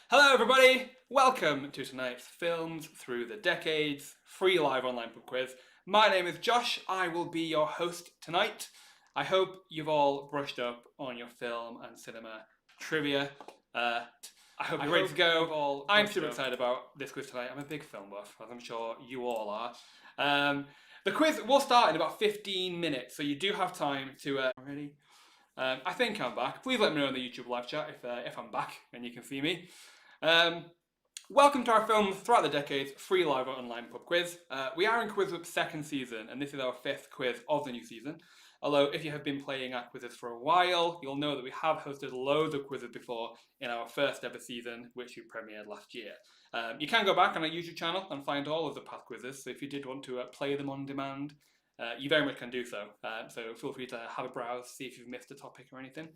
Hello everybody! Welcome to tonight's Films Through the Decades free live online pub quiz. My name is Josh, I will be your host tonight. I hope you've all brushed up on your film and cinema trivia. I hope you're ready to go. I'm super excited about this quiz tonight. I'm a big film buff, as I'm sure you all are. The quiz will start in about 15 minutes, so you do have time to... Ready? I think I'm back. Please let me know in the YouTube live chat if I'm back and you can see me. Welcome to our Films Throughout the Decades free live online pub quiz. We are in QuizWhip's second season, and this is our fifth quiz of the new season. Although, if you have been playing our quizzes for a while, you'll know that we have hosted loads of quizzes before in our first ever season, which we premiered last year. You can go back on our YouTube channel and find all of the past quizzes, so if you did want to play them on demand, you very much can do so. So feel free to have a browse, see if you've missed a topic or anything.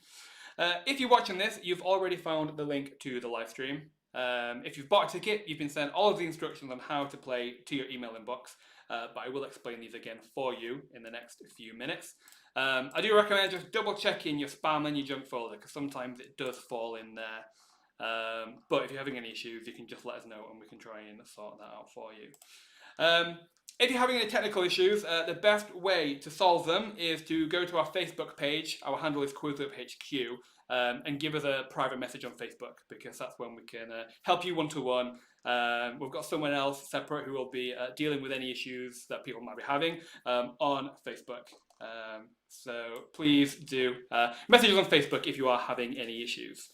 If you're watching this, you've already found the link to the live stream. If you've bought a ticket, you've been sent all of the instructions on how to play to your email inbox, but I will explain these again for you in the next few minutes. I do recommend just double checking your spam and your junk folder, because sometimes it does fall in there. But if you're having any issues, you can just let us know and we can try and sort that out for you. If you're having any technical issues, the best way to solve them is to go to our Facebook page. Our handle is QuizWhip HQ, and give us a private message on Facebook, because that's when we can help you one-to-one. We've got someone else separate who will be dealing with any issues that people might be having on Facebook. So please do message us on Facebook if you are having any issues.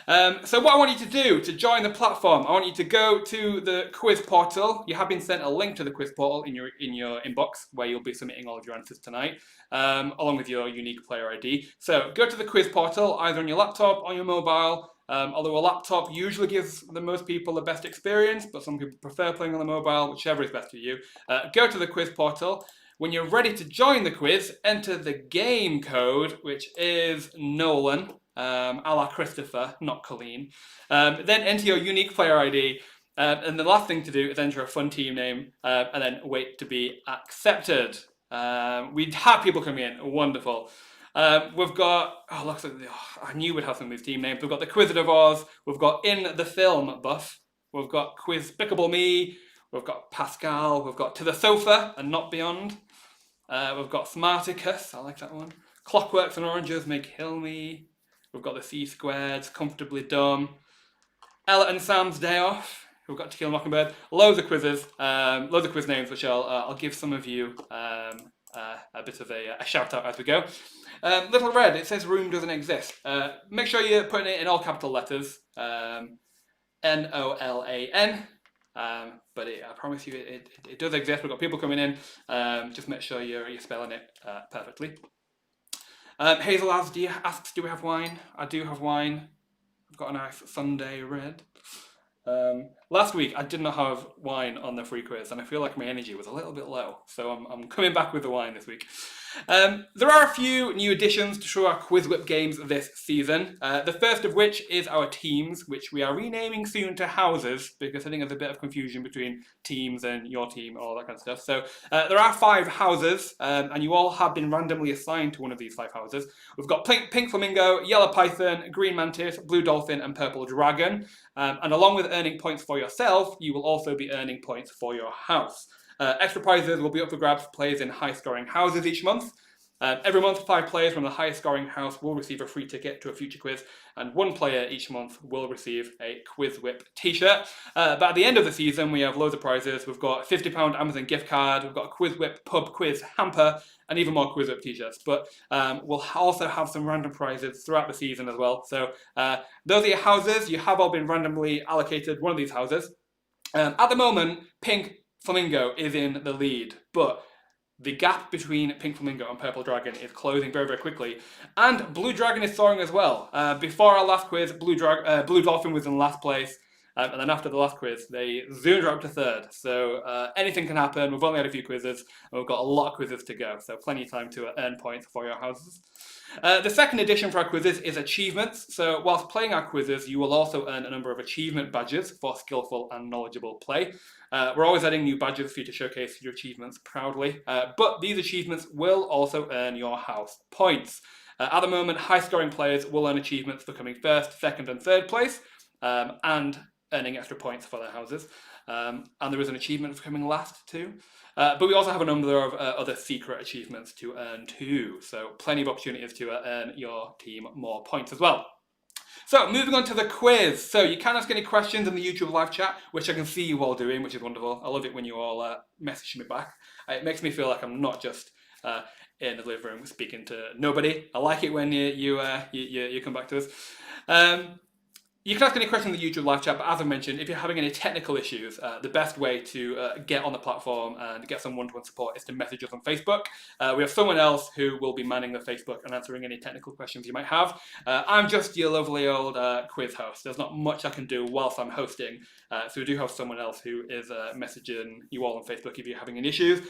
So what I want you to do to join the platform, I want you to go to the quiz portal. You have been sent a link to the quiz portal in your inbox, where you'll be submitting all of your answers tonight, along with your unique player ID. So go to the quiz portal, either on your laptop or your mobile. Although a laptop usually gives the most people the best experience, but some people prefer playing on the mobile, whichever is best for you. Go to the quiz portal. When you're ready to join the quiz, enter the game code, which is Nolan, a la Christopher, not Colleen. Then enter your unique player ID, and the last thing to do is enter a fun team name, and then wait to be accepted. We have people coming in, wonderful. We've got, I knew we'd have some of these team names. We've got the Quiz of Oz, we've got In the Film Buff, we've got Quizbicable Me, we've got Pascal, we've got To the Sofa and Not Beyond. We've got Smarticus, I like that one. Clockworks and Oranges Make Hilmy. We've got the C Squared, Comfortably Dumb. Ella and Sam's Day Off. We've got To Kill a Mockingbird. Loads of quizzes, loads of quiz names, which I'll give some of you a bit of a shout out as we go. Little Red, it says room doesn't exist. Make sure you're putting it in all capital letters. Nolan. But I promise you it does exist. We've got people coming in. Just make sure you're spelling it perfectly. Hazel asks, do we have wine? I do have wine. I've got a nice Sunday red. Last week I did not have wine on the free quiz, and I feel like my energy was a little bit low, so I'm coming back with the wine this week. There are a few new additions to our QuizWhip games this season. The first of which is our teams, which we are renaming soon to houses, because I think there's a bit of confusion between teams and your team, all that kind of stuff. So there are 5 houses, and you all have been randomly assigned to one of these 5 houses. We've got Pink Flamingo, Yellow Python, Green Mantis, Blue Dolphin, and Purple Dragon. And along with earning points for yourself, you will also be earning points for your house. Extra prizes will be up for grabs for players in high-scoring houses each month. Every month, 5 players from the highest-scoring house will receive a free ticket to a future quiz, and 1 player each month will receive a QuizWhip t-shirt. But at the end of the season, we have loads of prizes. We've got a £50 Amazon gift card, we've got a QuizWhip pub quiz hamper, and even more QuizWhip t-shirts. But we'll also have some random prizes throughout the season as well. So those are your houses. You have all been randomly allocated one of these houses. At the moment, Pink Flamingo is in the lead, but the gap between Pink Flamingo and Purple Dragon is closing very, very quickly. And Blue Dragon is soaring as well. Before our last quiz, Blue Dolphin was in last place. And then after the last quiz, they zoomed her up to 3rd. So anything can happen. We've only had a few quizzes, and we've got a lot of quizzes to go. So plenty of time to earn points for your houses. The second addition for our quizzes is achievements. So whilst playing our quizzes, you will also earn a number of achievement badges for skillful and knowledgeable play. We're always adding new badges for you to showcase your achievements proudly. But these achievements will also earn your house points. At the moment, high-scoring players will earn achievements for coming 1st, 2nd, and 3rd place. and earning extra points for their houses. And there is an achievement for coming last too. But we also have a number of other secret achievements to earn too. So plenty of opportunities to earn your team more points as well. So moving on to the quiz. So you can ask any questions in the YouTube live chat, which I can see you all doing, which is wonderful. I love it when you all message me back. It makes me feel like I'm not just in the living room speaking to nobody. I like it when you come back to us. You can ask any questions in the YouTube live chat, but as I mentioned, if you're having any technical issues, the best way to get on the platform and get some one-to-one support is to message us on Facebook. We have someone else who will be manning the Facebook and answering any technical questions you might have. I'm just your lovely old quiz host. There's not much I can do whilst I'm hosting, so we do have someone else who is messaging you all on Facebook if you're having any issues.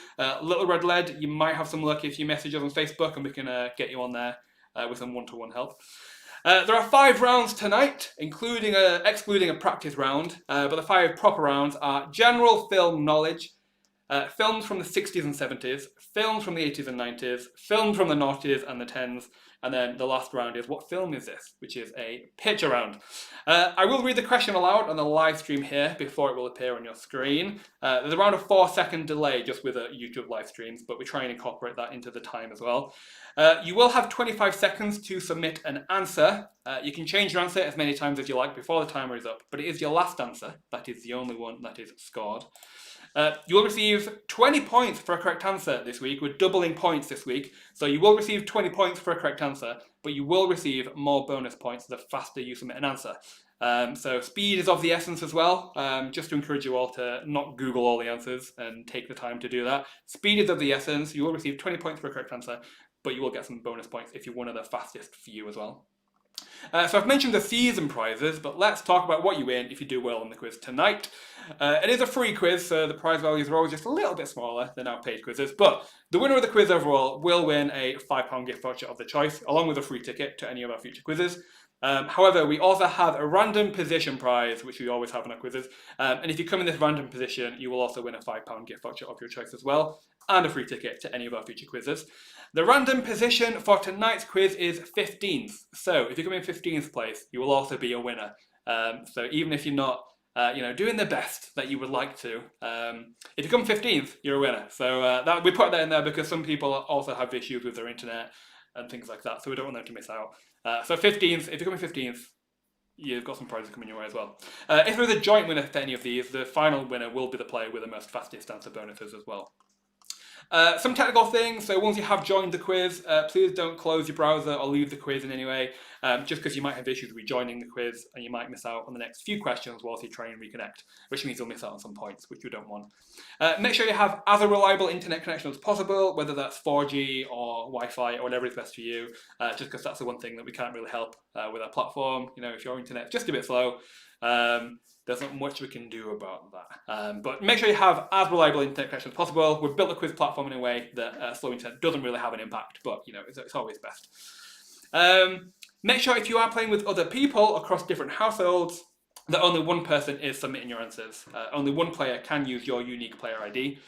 Little Red Lead, you might have some luck if you message us on Facebook and we can get you on there with some one-to-one help. There are 5 rounds tonight, excluding a practice round, but the 5 proper rounds are general film knowledge, films from the 60s and 70s, films from the 80s and 90s, films from the noughties and the 10s, and then the last round is what film is this, which is a picture round. I will read the question aloud on the live stream here before it will appear on your screen. There's around a 4-second delay just with YouTube live streams, but we try and incorporate that into the time as well. You will have 25 seconds to submit an answer. You can change your answer as many times as you like before the timer is up, but it is your last answer. That is the only one that is scored. You will receive 20 points for a correct answer this week. We're doubling points this week. So you will receive 20 points for a correct answer, but you will receive more bonus points the faster you submit an answer. So speed is of the essence as well, just to encourage you all to not Google all the answers and take the time to do that. Speed is of the essence. You will receive 20 points for a correct answer, but you will get some bonus points if you're one of the fastest few as well. So I've mentioned the season prizes, but let's talk about what you win if you do well on the quiz tonight. It is a free quiz, so the prize values are always just a little bit smaller than our paid quizzes, but the winner of the quiz overall will win a £5 gift voucher of the choice, along with a free ticket to any of our future quizzes. However, we also have a random position prize, which we always have in our quizzes, and if you come in this random position, you will also win a £5 gift voucher of your choice as well, and a free ticket to any of our future quizzes. The random position for tonight's quiz is 15th. So if you come in 15th place, you will also be a winner. So even if you're not, doing the best that you would like to, if you come 15th, you're a winner. So we put that in there because some people also have issues with their internet and things like that. So we don't want them to miss out. So 15th, if you come in 15th, you've got some prizes coming your way as well. If there's a joint winner for any of these, the final winner will be the player with the most fastest answer bonuses as well. Some technical things, so once you have joined the quiz, please don't close your browser or leave the quiz in any way, just because you might have issues rejoining the quiz and you might miss out on the next few questions whilst you try and reconnect, which means you'll miss out on some points, which you don't want. Make sure you have as a reliable internet connection as possible, whether that's 4G or Wi-Fi or whatever is best for you, just because that's the one thing that we can't really help with our platform. If your internet's just a bit slow, there's not much we can do about that. But make sure you have as reliable internet connection as possible. We've built the quiz platform in a way that slow internet doesn't really have an impact, but it's always best. Make sure if you are playing with other people across different households, that only one person is submitting your answers. Only one player can use your unique player ID,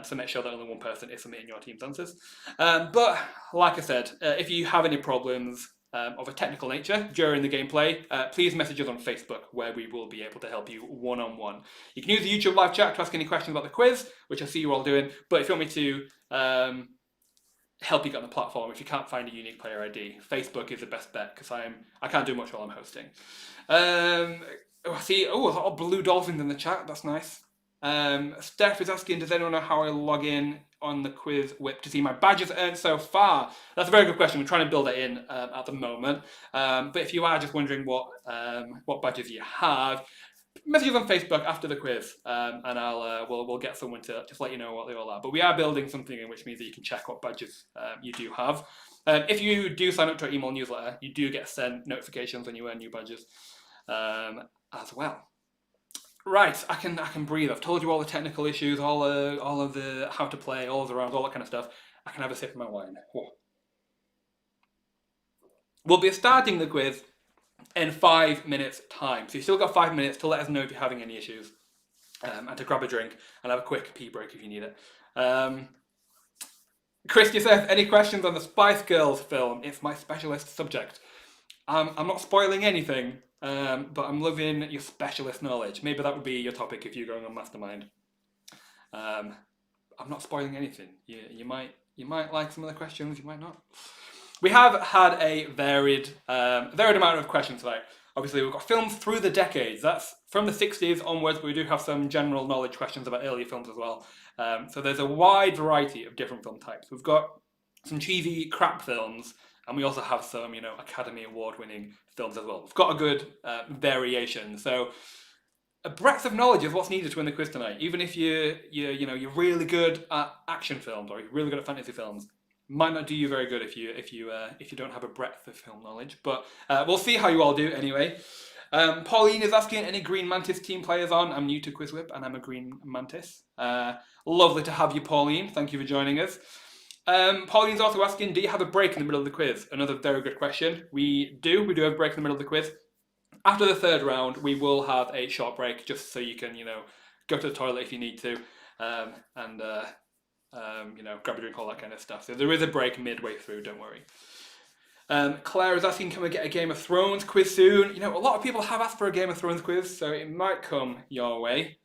so make sure that only one person is submitting your team's answers. But like I said, if you have any problems of a technical nature during the gameplay, please message us on Facebook where we will be able to help you one-on-one. You can use the YouTube live chat to ask any questions about the quiz, which I see you all doing, but if you want me to help you get on the platform, if you can't find a unique player ID, Facebook is the best bet because I can't do much while I'm hosting. I see, a lot of blue dolphins in the chat, that's nice. Steph is asking, does anyone know how I log in on the QuizWhip to see my badges earned so far? That's a very good question. We're trying to build that in at the moment. But if you are just wondering what badges you have, message us on Facebook after the quiz, and we'll get someone to just let you know what they all are. But we are building something in which means that you can check what badges you do have. If you do sign up to our email newsletter, you do get sent notifications when you earn new badges as well. Right, I can breathe. I've told you all the technical issues, all of the how to play, all of the rounds, all that kind of stuff. I can have a sip of my wine. Whoa. We'll be starting the quiz in 5 minutes time. So you've still got 5 minutes to let us know if you're having any issues, and to grab a drink and have a quick pee break if you need it. Chris Youssef, any questions on the Spice Girls film? It's my specialist subject. I'm not spoiling anything, but I'm loving your specialist knowledge. Maybe that would be your topic if you're going on Mastermind. I'm not spoiling anything. You might like some of the questions, you might not. We have had a varied amount of questions tonight. Obviously, we've got films through the decades. That's from the 60s onwards, but we do have some general knowledge questions about earlier films as well. So there's a wide variety of different film types. We've got some cheesy crap films, and we also have some, Academy Award-winning films as well. We've got a good variation. So a breadth of knowledge is what's needed to win the quiz tonight. Even if you're really good at action films or you're really good at fantasy films, might not do you very good if you don't have a breadth of film knowledge. But we'll see how you all do anyway. Pauline is asking, any Green Mantis team players on? I'm new to QuizWhip and I'm a Green Mantis. Lovely to have you, Pauline. Thank you for joining us. Pauline's also asking, do you have a break in the middle of the quiz? Another very good question. We do have a break in the middle of the quiz. After the third round, we will have a short break just so you can, go to the toilet if you need to, and grab a drink, all that kind of stuff. So there is a break midway through, don't worry. Claire is asking, can we get a Game of Thrones quiz soon? A lot of people have asked for a Game of Thrones quiz, so it might come your way.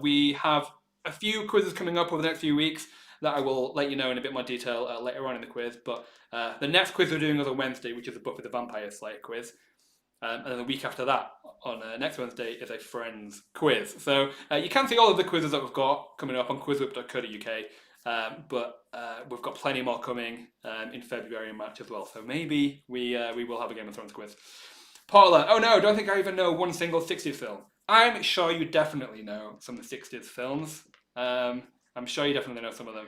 We have a few quizzes coming up over the next few weeks that I will let you know in a bit more detail later on in the quiz. But the next quiz we're doing is on Wednesday, which is the Buffy the Vampire Slayer quiz. And then the week after that, on next Wednesday, is a Friends quiz. So you can see all of the quizzes that we've got coming up on quizwhip.co.uk. But we've got plenty more coming in February and March as well. So maybe we will have a Game of Thrones quiz. Paula, oh no, don't think I even know one single 60s film. I'm sure you definitely know some of the 60s films. I'm sure you definitely know some of them.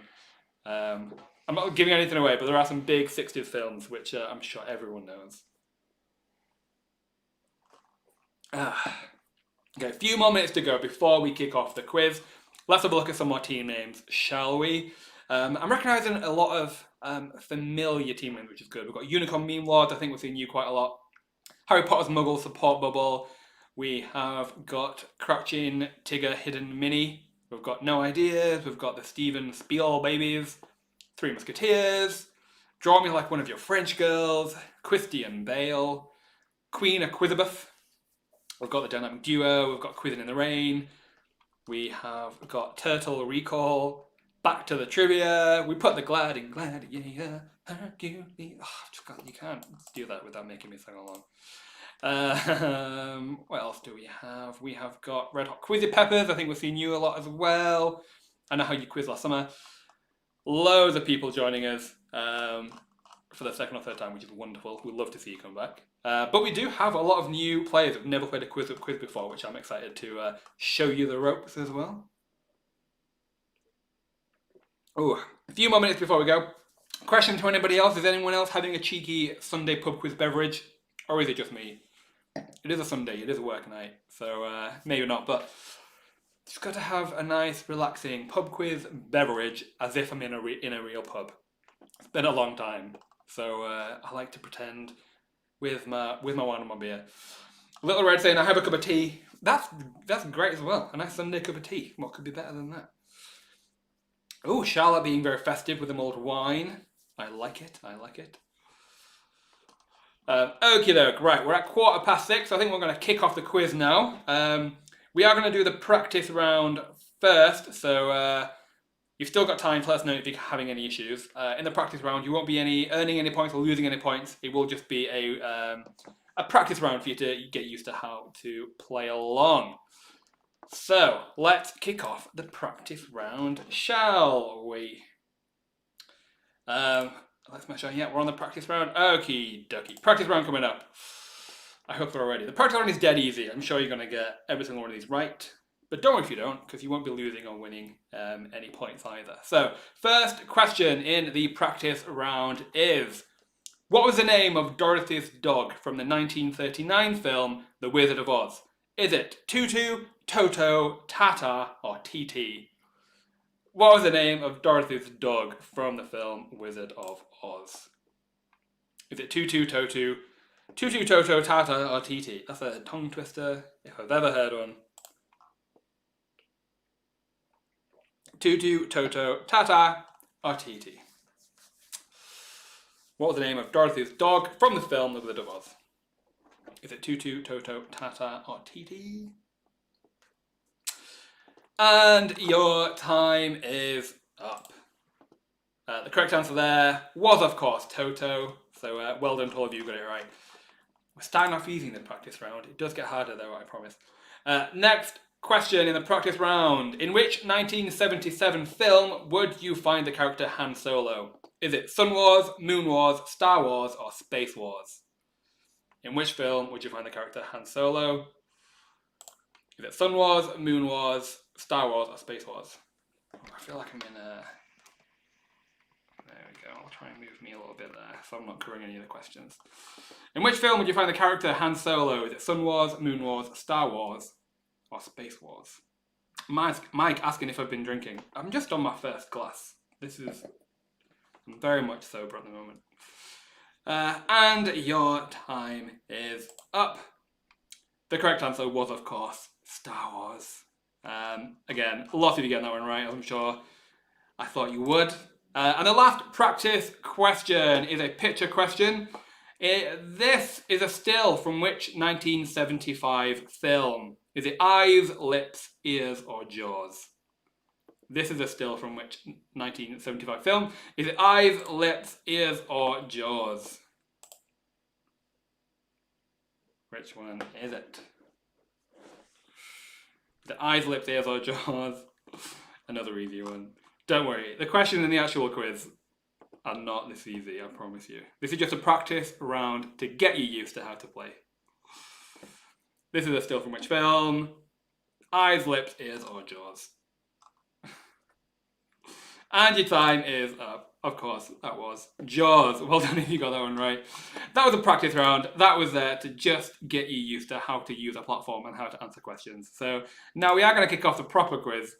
I'm not giving anything away, but there are some big 60s films which I'm sure everyone knows. Okay, a few more minutes to go before we kick off the quiz. Let's have a look at some more team names, shall we? I'm recognising a lot of familiar team names, which is good. We've got Unicorn Meme Lords, I think we're seeing you quite a lot. Harry Potter's Muggle Support Bubble. We have got Crouching Tigger Hidden Minnie. We've got No Ideas. We've got the Steven Spiel Babies. Three Musketeers. Draw Me Like One of Your French Girls. Christian Bale. Queen Elizabeth. We've got the Dynamic Duo. We've got Quizzing in the Rain. We have got Turtle Recall. Back to the Trivia. We put the Gladiator. Hercules. Oh, you can't do that without making me sing along. What else do we have? We have got Red Hot Quizzy Peppers. I think we've seen you a lot as well. I know how you quiz last summer. Loads of people joining us for the second or third time, which is wonderful. We'd love to see you come back. But we do have a lot of new players who've never played a quiz before, which I'm excited to show you the ropes as well. Oh, a few more minutes before we go. Question to anybody else. Is anyone else having a cheeky Sunday pub quiz beverage? Or is it just me? It is a Sunday, it is a work night, so maybe not, but just got to have a nice, relaxing pub quiz beverage as if I'm in a real pub. It's been a long time, so I like to pretend with my wine and my beer. Little Red saying, I have a cup of tea. That's great as well. A nice Sunday cup of tea. What could be better than that? Oh, Charlotte being very festive with the mulled wine. I like it. Okie doke, right, we're at 6:15, so I think we're going to kick off the quiz now. We are going to do the practice round first, so you've still got time to let us know if you're having any issues. In the practice round, you won't be earning any points or losing any points. It will just be a practice round for you to get used to how to play along. So, let's kick off the practice round, shall we? Let's make sure, yeah, we're on the practice round. Okie dokie. Practice round coming up. I hope we're ready. The practice round is dead easy. I'm sure you're going to get every single one of these right. But don't worry if you don't, because you won't be losing or winning any points either. So, first question in the practice round is, what was the name of Dorothy's dog from the 1939 film, The Wizard of Oz? Is it Tutu, Toto, Tata, or TT? What was the name of Dorothy's dog from the film Wizard of Oz? Is it Tutu, Toto, Tata, or TT? That's a tongue twister if I've ever heard one. Tutu, Toto, Tata, or TT? What was the name of Dorothy's dog from the film The Wizard of Oz? Is it Tutu, Toto, Tata, or TT? And your time is up. The correct answer there was, of course, Toto. So well done to all of you who got it right. We're starting off easy in the practice round. It does get harder though, I promise. Next question in the practice round. In which 1977 film would you find the character Han Solo? Is it Sun Wars, Moon Wars, Star Wars, or Space Wars? In which film would you find the character Han Solo? Is it Sun Wars, Moon Wars, Star Wars, or Space Wars? I feel like I'm in a... There we go. I'll try and move me a little bit there so I'm not covering any of the questions. In which film would you find the character Han Solo? Is it Sun Wars, Moon Wars, Star Wars, or Space Wars? Mike asking if I've been drinking. I'm just on my first glass. I'm very much sober at the moment. And your time is up. The correct answer was, of course, Star Wars. Again, a lot of you getting that one right, I'm sure. I thought you would. And the last practice question is a picture question. This is a still from which 1975 film? Is it Eyes, Lips, Ears, or Jaws? This is a still from which 1975 film? Is it Eyes, Lips, Ears, or Jaws? Which one is it? The Eyes, Lips, Ears, or Jaws? Another easy one. Don't worry, the questions in the actual quiz are not this easy, I promise you. This is just a practice round to get you used to how to play. This is a still from which film? Eyes, Lips, Ears, or Jaws? And your time is up. Of course, that was Jaws. Well done if you got that one right. That was a practice round. That was there to just get you used to how to use a platform and how to answer questions. So now we are going to kick off the proper quiz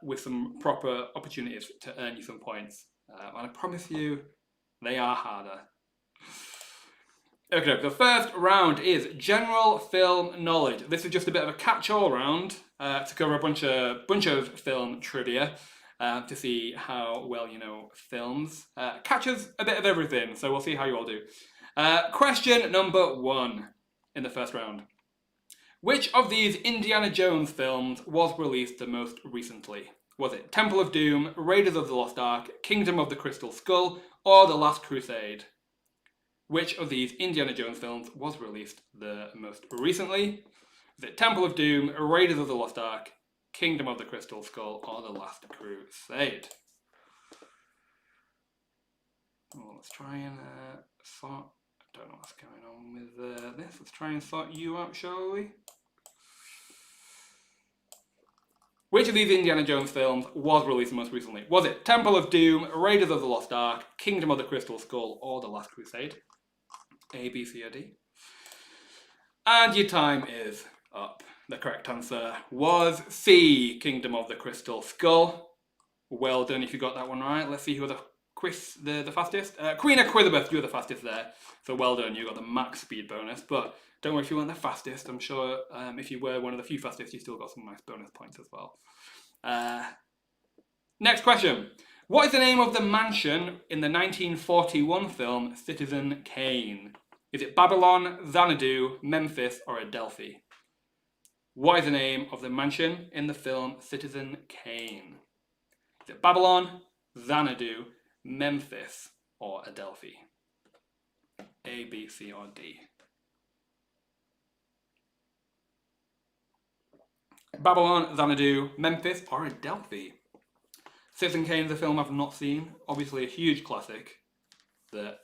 with some proper opportunities to earn you some points. And I promise you, they are harder. Okay, the first round is general film knowledge. This is just a bit of a catch-all round to cover a bunch of film trivia. To see how well you know films. Catches a bit of everything, so we'll see how you all do. Question number 1 in the first round. Which of these Indiana Jones films was released the most recently? Was it Temple of Doom, Raiders of the Lost Ark, Kingdom of the Crystal Skull, or The Last Crusade? Which of these Indiana Jones films was released the most recently? Was it Temple of Doom, Raiders of the Lost Ark, Kingdom of the Crystal Skull, or The Last Crusade? Well, let's try and sort... I don't know what's going on with this. Let's try and sort you out, shall we? Which of these Indiana Jones films was released most recently? Was it Temple of Doom, Raiders of the Lost Ark, Kingdom of the Crystal Skull, or The Last Crusade? A, B, C, or D? And your time is up. The correct answer was C, Kingdom of the Crystal Skull. Well done if you got that one right. Let's see who the fastest. Queen Elizabeth, you were the fastest there. So well done, you got the max speed bonus. But don't worry if you weren't the fastest. I'm sure if you were one of the few fastest, you still got some nice bonus points as well. Next question. What is the name of the mansion in the 1941 film Citizen Kane? Is it Babylon, Xanadu, Memphis, or Adelphi? What is the name of the mansion in the film Citizen Kane? Is it Babylon, Xanadu, Memphis, or Adelphi? A, B, C, or D? Babylon, Xanadu, Memphis, or Adelphi? Citizen Kane is a film I've not seen. Obviously a huge classic that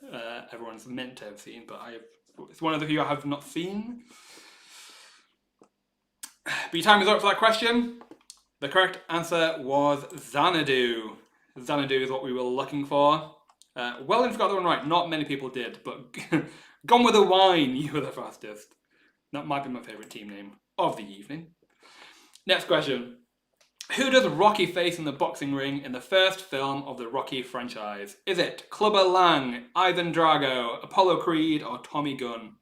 everyone's meant to have seen, but it's one of the few I have not seen. But your time is up for that question. The correct answer was Xanadu. Xanadu is what we were looking for. Well, if you got that one right, not many people did, but Gone with the Wine, you were the fastest. That might be my favourite team name of the evening. Next question. Who does Rocky face in the boxing ring in the first film of the Rocky franchise? Is it Clubber Lang, Ivan Drago, Apollo Creed, or Tommy Gunn?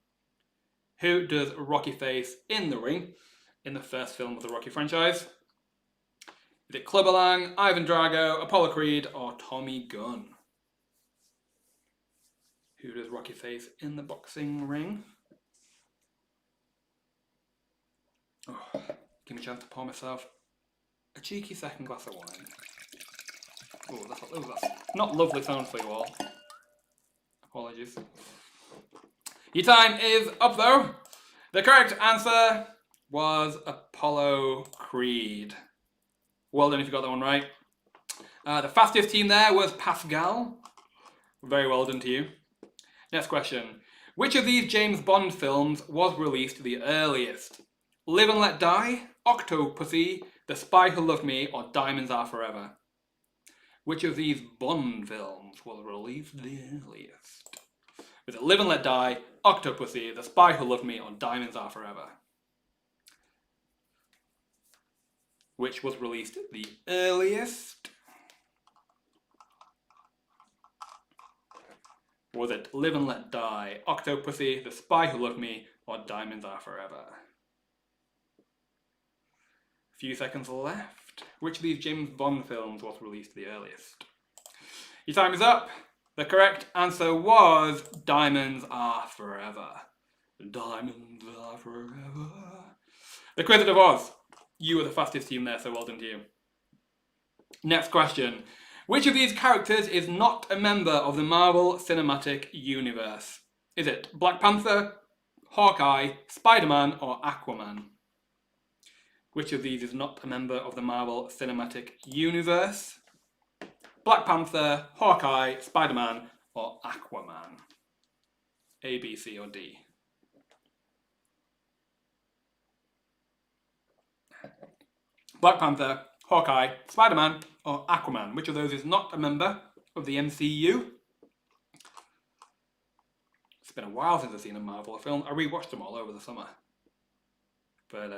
Who does Rocky face in the ring in the first film of the Rocky franchise? Is it Clubber Lang, Ivan Drago, Apollo Creed, or Tommy Gunn? Who does Rocky face in the boxing ring? Oh, give me a chance to pour myself a cheeky second glass of wine. Oh, that's not lovely sound for you all. Apologies. Your time is up though. The correct answer was Apollo Creed. Well done if you got that one right. The fastest team there was Pascal. Very well done to you. Next question. Which of these James Bond films was released the earliest? Live and Let Die, Octopussy, The Spy Who Loved Me, or Diamonds Are Forever? Which of these Bond films was released the earliest? Was it Live and Let Die, Octopussy, The Spy Who Loved Me, or Diamonds Are Forever? Which was released the earliest? Was it Live and Let Die, Octopussy, The Spy Who Loved Me, or Diamonds Are Forever? A few seconds left. Which of these James Bond films was released the earliest? Your time is up. The correct answer was Diamonds Are Forever. Diamonds Are Forever. The Quiz of Oz. You were the fastest team there, so well done to you. Next question. Which of these characters is not a member of the Marvel Cinematic Universe? Is it Black Panther, Hawkeye, Spider-Man, or Aquaman? Which of these is not a member of the Marvel Cinematic Universe? Black Panther, Hawkeye, Spider-Man, or Aquaman? A, B, C, or D? Black Panther, Hawkeye, Spider-Man, or Aquaman? Which of those is not a member of the MCU? It's been a while since I've seen a Marvel film. I rewatched them all over the summer. But,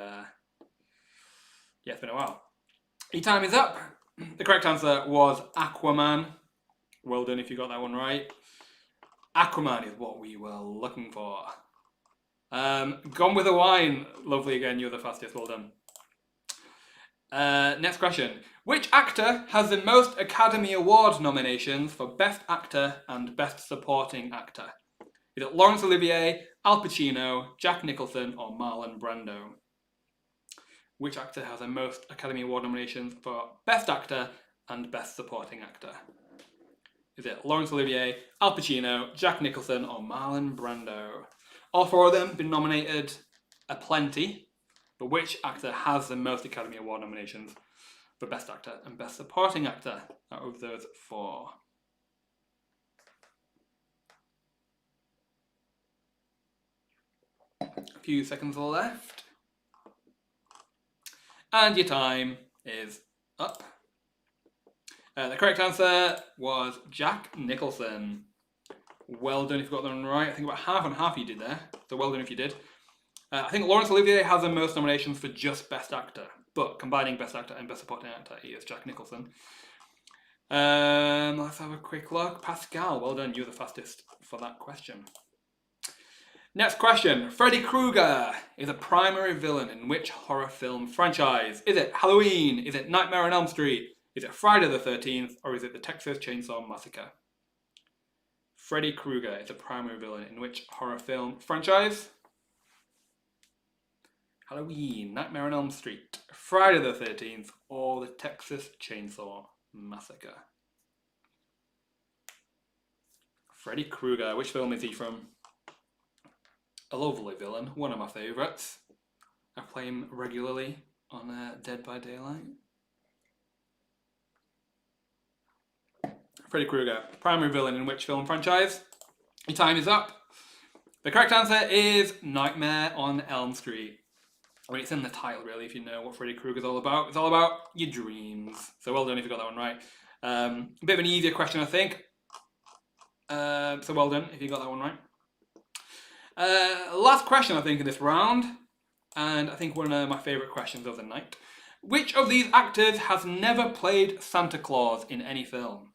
yeah, it's been a while. Your time is up. The correct answer was Aquaman. Well done if you got that one right. Aquaman is what we were looking for. Gone with the Wine. Lovely again, you're the fastest. Well done. Next question. Which actor has the most Academy Award nominations for Best Actor and Best Supporting Actor? Is it Laurence Olivier, Al Pacino, Jack Nicholson, or Marlon Brando? Which actor has the most Academy Award nominations for Best Actor and Best Supporting Actor? Is it Laurence Olivier, Al Pacino, Jack Nicholson, or Marlon Brando? All four of them have been nominated aplenty, but which actor has the most Academy Award nominations for Best Actor and Best Supporting Actor out of those four? A few seconds left. And your time is up. The correct answer was Jack Nicholson. Well done if you got that one right. I think about half and half you did there. So well done if you did. I think Laurence Olivier has the most nominations for just Best Actor. But combining Best Actor and Best Supporting Actor, he is Jack Nicholson. Let's have a quick look. Pascal, well done. You're the fastest for that question. Next question. Freddy Krueger is a primary villain in which horror film franchise? Is it Halloween? Is it Nightmare on Elm Street? Is it Friday the 13th? Or is it the Texas Chainsaw Massacre? Freddy Krueger is a primary villain in which horror film franchise? Halloween, Nightmare on Elm Street, Friday the 13th, or the Texas Chainsaw Massacre? Freddy Krueger, which film is he from? A lovely villain, one of my favourites. I play him regularly on Dead by Daylight. Freddy Krueger, primary villain in which film franchise? Your time is up. The correct answer is Nightmare on Elm Street. I mean, it's in the title, really, if you know what Freddy Krueger's all about. It's all about your dreams. So well done if you got that one right. A bit of an easier question, I think. So well done if you got that one right. Last question, I think, in this round. And I think one of my favourite questions of the night. Which of these actors has never played Santa Claus in any film?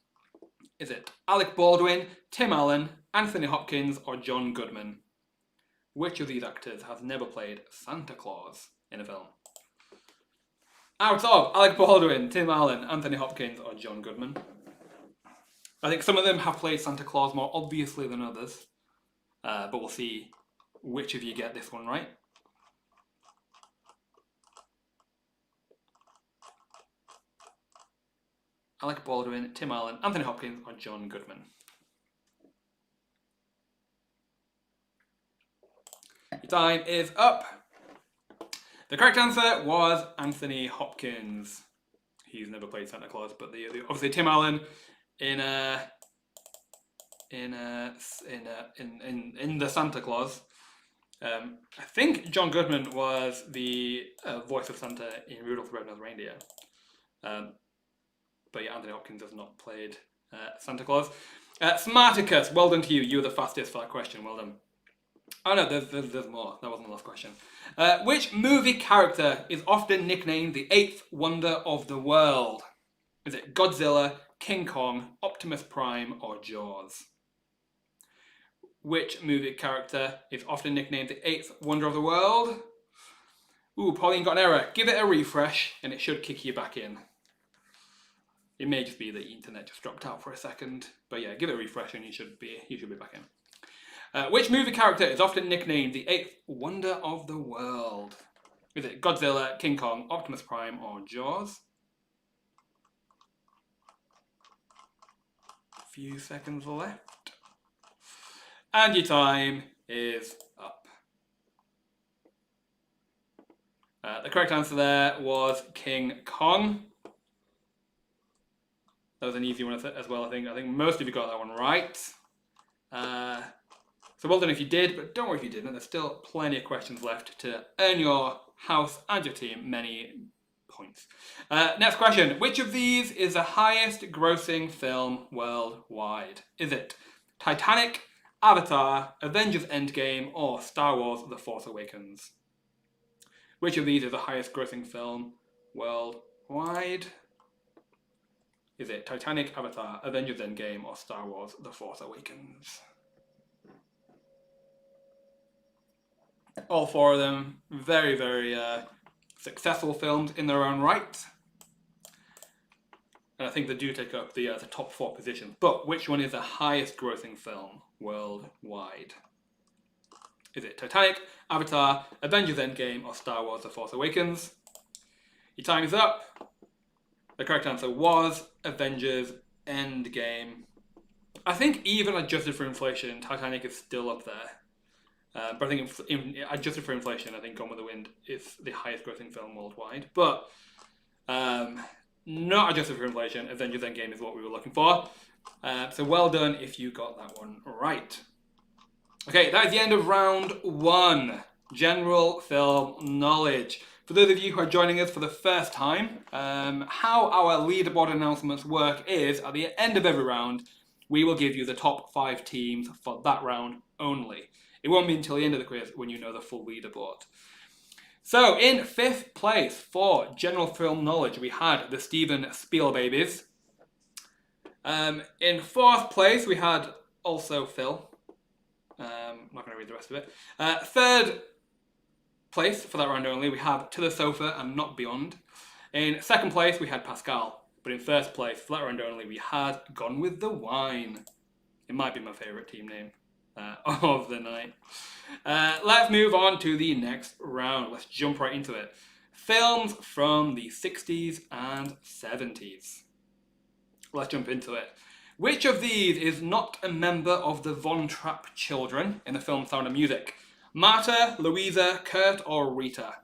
Is it Alec Baldwin, Tim Allen, Anthony Hopkins, or John Goodman? Which of these actors has never played Santa Claus in a film? Out of Alec Baldwin, Tim Allen, Anthony Hopkins, or John Goodman? I think some of them have played Santa Claus more obviously than others. But we'll see which of you get this one right. Alec Baldwin, Tim Allen, Anthony Hopkins, or John Goodman? Your time is up. The correct answer was Anthony Hopkins. He's never played Santa Claus, but obviously Tim Allen in the Santa Claus. I think John Goodman was the voice of Santa in Rudolph the Red-Nosed Reindeer. But yeah, Anthony Hopkins has not played Santa Claus. Smarticus, well done to you. You were the fastest for that question. Well done. Oh no, there's more. That wasn't the last question. Which movie character is often nicknamed the eighth wonder of the world? Is it Godzilla, King Kong, Optimus Prime, or Jaws? Which movie character is often nicknamed the eighth wonder of the world? Ooh, Pauline got an error. Give it a refresh and it should kick you back in. It may just be the internet just dropped out for a second. But yeah, give it a refresh and you should be back in. Which movie character is often nicknamed the eighth wonder of the world? Is it Godzilla, King Kong, Optimus Prime, or Jaws? A few seconds left. And your time is up. The correct answer there was King Kong. That was an easy one as well, I think. I think most of you got that one right. So well done if you did, but don't worry if you didn't. There's still plenty of questions left to earn your house and your team many points. Next question. Which of these is the highest grossing film worldwide? Is it Titanic, Avatar, Avengers Endgame, or Star Wars The Force Awakens? Which of these is the highest grossing film worldwide? Is it Titanic, Avatar, Avengers Endgame, or Star Wars The Force Awakens? All four of them very, very successful films in their own right. And I think they do take up the top four positions. But which one is the highest grossing film worldwide? Is it Titanic, Avatar, Avengers Endgame, or Star Wars The Force Awakens? Your time is up. The correct answer was Avengers Endgame. I think even adjusted for inflation, Titanic is still up there. But I think adjusted for inflation, I think Gone with the Wind is the highest grossing film worldwide. But not adjusted for inflation, Avengers Endgame is what we were looking for. So well done if you got that one right. Okay, that is the end of round one. General film knowledge. For those of you who are joining us for the first time, how our leaderboard announcements work is, at the end of every round, we will give you the top 5 teams for that round only. It won't be until the end of the quiz when you know the full leaderboard. So, in 5th place for general film knowledge, we had the Steven Spielbabies. In 4th place, we had also Phil. I'm not going to read the rest of it. 3rd place for that round only, we have To the Sofa and Not Beyond. In 2nd place, we had Pascal. But in 1st place, for that round only, we had Gone with the Wine. It might be my favourite team name of the night. Let's move on to the next round. Let's jump right into it. Films from the 60s and 70s. Let's jump into it. Which of these is not a member of the Von Trapp children in the film Sound of Music? Marta, Louisa, Kurt, or Rita?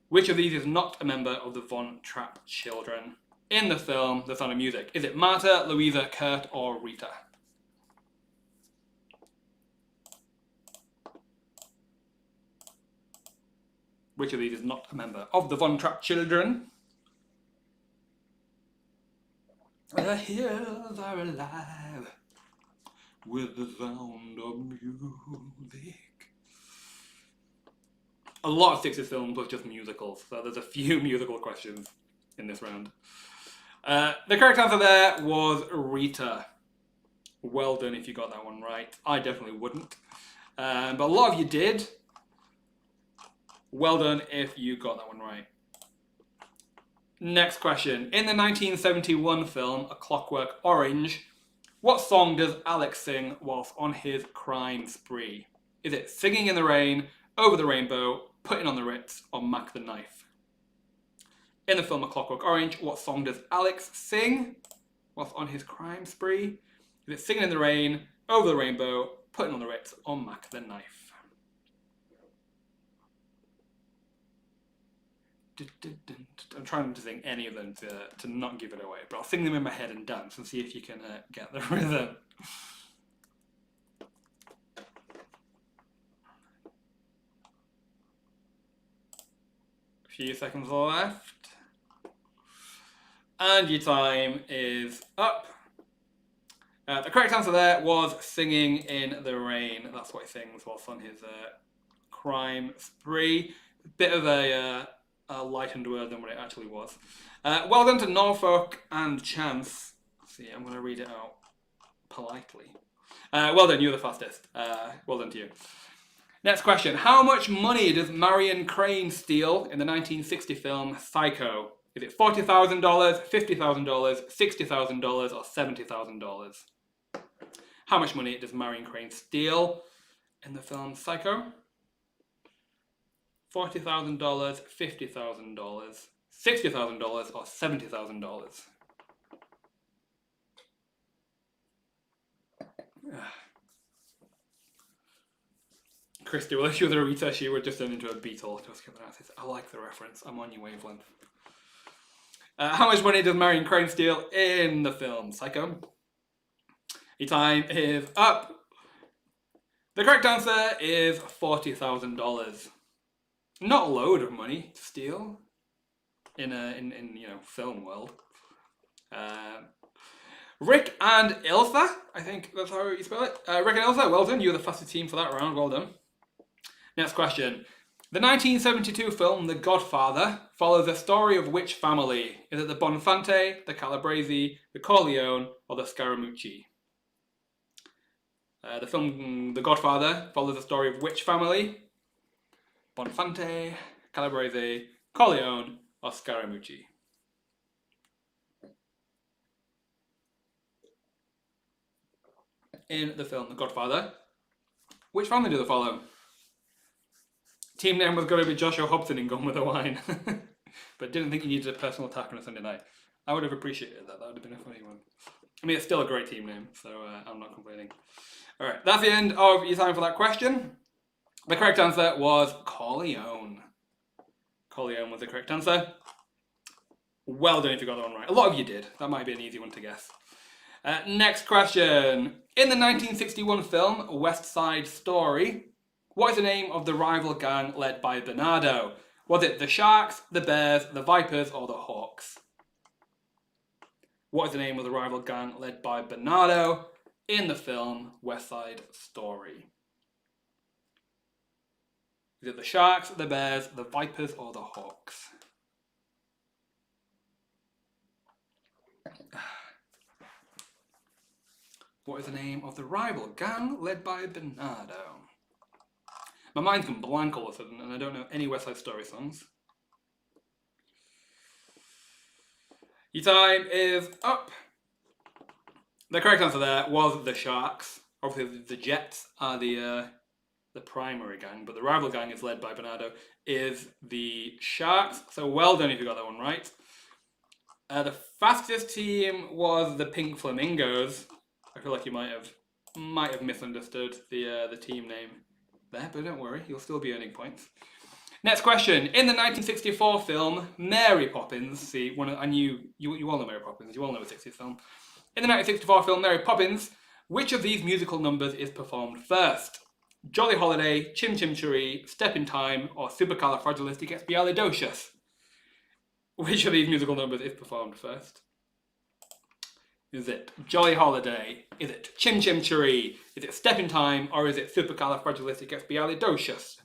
Which of these is not a member of the Von Trapp children in the film The Sound of Music? Is it Marta, Louisa, Kurt, or Rita? Which of these is not a member of the Von Trapp children? The hills are alive with the sound of music. A lot of 60s films was just musicals, so there's a few musical questions in this round. The correct answer there was Rita. Well done if you got that one right. I definitely wouldn't. But a lot of you did. Well done if you got that one right. Next question. In the 1971 film A Clockwork Orange, what song does Alex sing whilst on his crime spree? Is it Singing in the Rain, Over the Rainbow, Putting on the Ritz, or Mac the Knife? In the film A Clockwork Orange, what song does Alex sing whilst on his crime spree? Is it Singing in the Rain, Over the Rainbow, Putting on the Ritz, or Mac the Knife? I'm trying to sing any of them to not give it away, but I'll sing them in my head and dance and see if you can get the rhythm. A few seconds left. And your time is up. The correct answer there was Singing in the Rain. That's what he sings whilst on his crime spree. Bit of a lightened word than what it actually was. Well done to Norfolk and Chance. See, I'm going to read it out politely. Well done, you're the fastest. Well done to you. Next question. How much money does Marion Crane steal in the 1960 film Psycho? Is it $40,000, $50,000, $60,000, or $70,000? How much money does Marion Crane steal in the film Psycho? $40,000, $50,000, $60,000, or $70,000? Christy, well, if you were the retest, you would just turn into a beetle. I like the reference. I'm on your wavelength. How much money does Marion Crane steal in the film Psycho? Your time is up. The correct answer is $40,000. Not a load of money to steal in film world. Rick and Ilsa, I think that's how you spell it. Rick and Ilsa, well done. You're the fastest team for that round. Well done. Next question. The 1972 film The Godfather follows the story of which family? Is it the Bonfante, the Calabresi, the Corleone, or the Scaramucci? The film The Godfather follows the story of which family? Bonfante, Calabresi, Corleone, or Scaramucci? In the film The Godfather, which family do they follow? Team name was going to be Joshua Hobson in Gone with the Wine, but didn't think you needed a personal attack on a Sunday night. I would have appreciated that. That would have been a funny one. I mean, it's still a great team name, so I'm not complaining. All right, that's the end of your time for that question. The correct answer was Corleone. Corleone was the correct answer. Well done if you got that one right. A lot of you did. That might be an easy one to guess. Next question. In the 1961 film West Side Story, what is the name of the rival gang led by Bernardo? Was it the Sharks, the Bears, the Vipers, or the Hawks? What is the name of the rival gang led by Bernardo in the film West Side Story? Is it the Sharks, the Bears, the Vipers, or the Hawks? What is the name of the rival gang led by Bernardo? My mind's gone blank all of a sudden, and I don't know any West Side Story songs. Your time is up. The correct answer there was the Sharks. Obviously, the Jets are the primary gang, but the rival gang is led by Bernardo, is the Sharks. So well done if you got that one right. The fastest team was the Pink Flamingos. I feel like you might have misunderstood the team name there, but don't worry, you'll still be earning points. Next question. In the 1964 film Mary Poppins, see, you all know Mary Poppins, you all know a 60s film. In the 1964 film Mary Poppins, which of these musical numbers is performed first? Jolly Holiday, Chim Chim Cheree, Step in Time, or Supercalifragilisticexpialidocious? Which of these musical numbers is performed first? Is it Jolly Holiday? Is it Chim Chim Cheree? Is it Step in Time? Or is it Supercalifragilisticexpialidocious?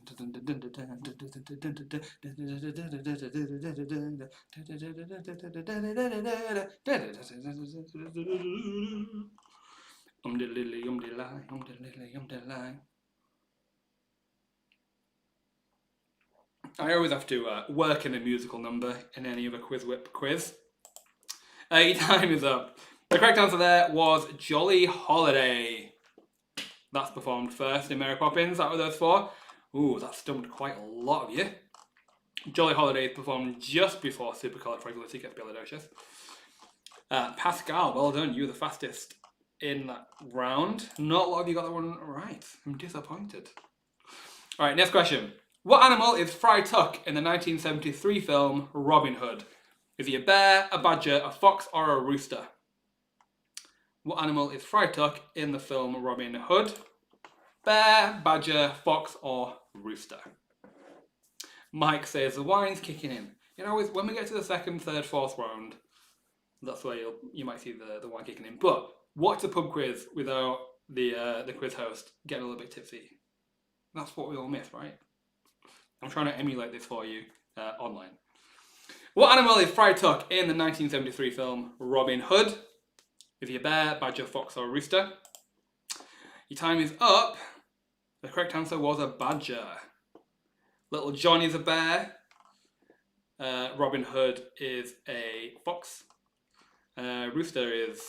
I always have to work in a musical number in any of a QuizWhip quiz. Your time is up. The correct answer there was Jolly Holiday. That's performed first in Mary Poppins. That were those four. Ooh, that stumped quite a lot of you. Jolly Holidays performed just before Supercalifragilisticexpialidocious. Pascal, well done. You were the fastest in that round. Not a lot of you got that one right. I'm disappointed. All right, next question. What animal is Fry Tuck in the 1973 film Robin Hood? Is he a bear, a badger, a fox, or a rooster? What animal is Fry Tuck in the film Robin Hood? Bear, badger, fox, or rooster? Mike says the wine's kicking in. You know, when we get to the second, third, fourth round, that's where you might see the wine kicking in. But watch the pub quiz without the quiz host getting a little bit tipsy. That's what we all miss, right? I'm trying to emulate this for you online. What animal is Fry Tuck in the 1973 film Robin Hood? Is he a bear, badger, fox, or rooster? Your time is up. The correct answer was a badger. Little Johnny's a bear. Robin Hood is a fox. Rooster is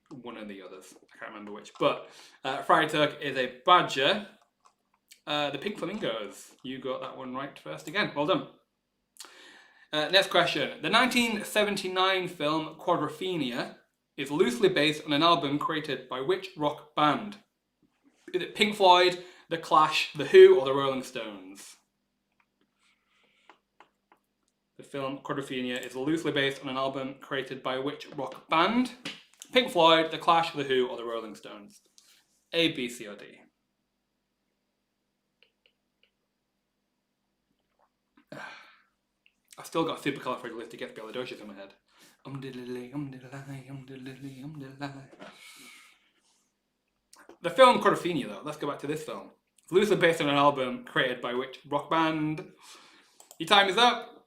one of the others. I can't remember which. But Fry Tuck is a badger. The Pink Flamingos. You got that one right first again. Well done. Next question. The 1979 film Quadrophenia is loosely based on an album created by which rock band? Is it Pink Floyd, The Clash, The Who, or The Rolling Stones? The film Quadrophenia is loosely based on an album created by which rock band? Pink Floyd, The Clash, The Who, or The Rolling Stones? A, B, C, or D? I've still got Supercalifragilisticexpialidocious in my head. The film Quadrophenia, though. Let's go back to this film. It's loosely based on an album created by which rock band? Your time is up.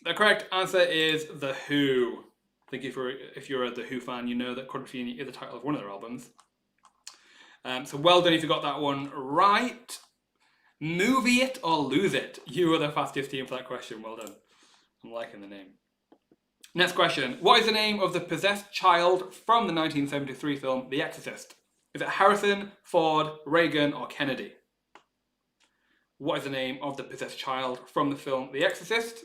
The correct answer is The Who. I think if you're a The Who fan, you know that Quadrophenia is the title of one of their albums. So well done if you got that one right. Movie It or Lose It. You were the fastest team for that question. Well done. I'm liking the name. Next question. What is the name of the possessed child from the 1973 film The Exorcist? Is it Harrison, Ford, Reagan, or Kennedy? What is the name of the possessed child from the film The Exorcist?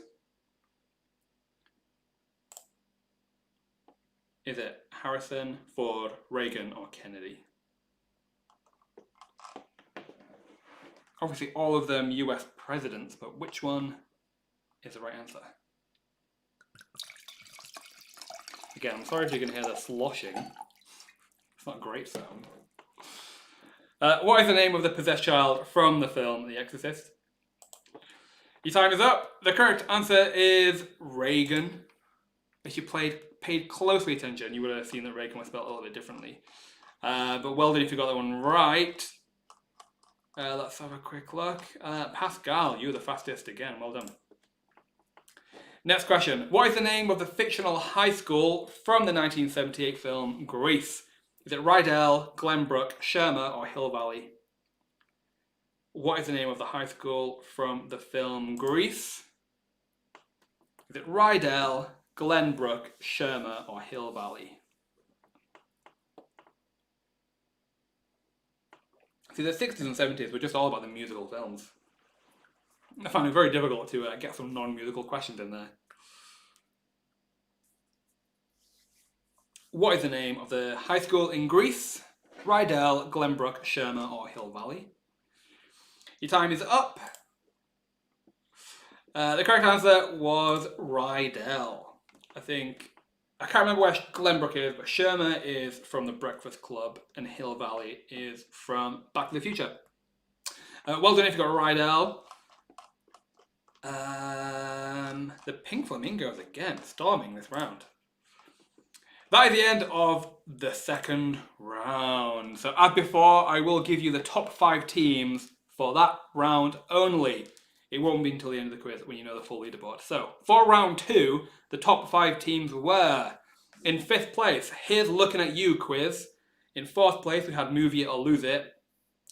Is it Harrison, Ford, Reagan, or Kennedy? Obviously all of them US presidents, but which one is the right answer? Again, I'm sorry if you can hear the sloshing. It's not a great sound. What is the name of the possessed child from the film The Exorcist? Your time is up. The correct answer is Reagan. If you paid closely attention, you would have seen that Reagan was spelled a little bit differently. But well done if you got that one right. Let's have a quick look. Pascal, you were the fastest again. Well done. Next question. What is the name of the fictional high school from the 1978 film Grease? Is it Rydell, Glenbrook, Shermer, or Hill Valley? What is the name of the high school from the film Grease? Is it Rydell, Glenbrook, Shermer, or Hill Valley? See, the 60s and 70s were just all about the musical films. I found it very difficult to get some non-musical questions in there. What is the name of the high school in Greece? Rydell, Glenbrook, Shermer, or Hill Valley? Your time is up. The correct answer was Rydell. I can't remember where Glenbrook is, but Shermer is from The Breakfast Club and Hill Valley is from Back to the Future. Well done if you got Rydell. The Pink Flamingos again, storming this round. That is the end of the second round. So as before, I will give you the top 5 teams for that round only. It won't be until the end of the quiz when you know the full leaderboard. So for round 2, the top 5 teams were: in 5th place, Here's Looking at You quiz. In 4th place, we had Movie It or Lose It.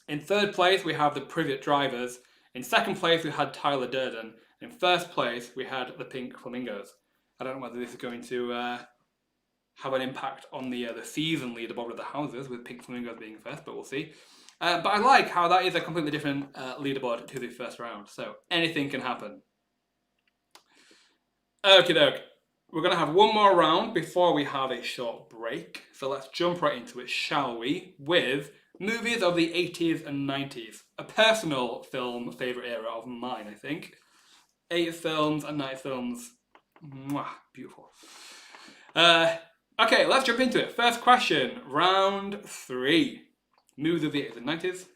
In 3rd place, we have the Privet Drivers. In 2nd place, we had Tyler Durden. In 1st place, we had the Pink Flamingos. I don't know whether this is going to have an impact on the season leaderboard of the houses, with Pink Flamingos being first, but we'll see. But I like how that is a completely different leaderboard to the first round, so anything can happen. Okie doke. We're going to have one more round before we have a short break. So let's jump right into it, shall we? With movies of the 80s and 90s. A personal film favourite era of mine, I think. 80s films and 90s films. Mwah, beautiful. Okay, let's jump into it. First question, round 3. Movies of the 80s and 90s.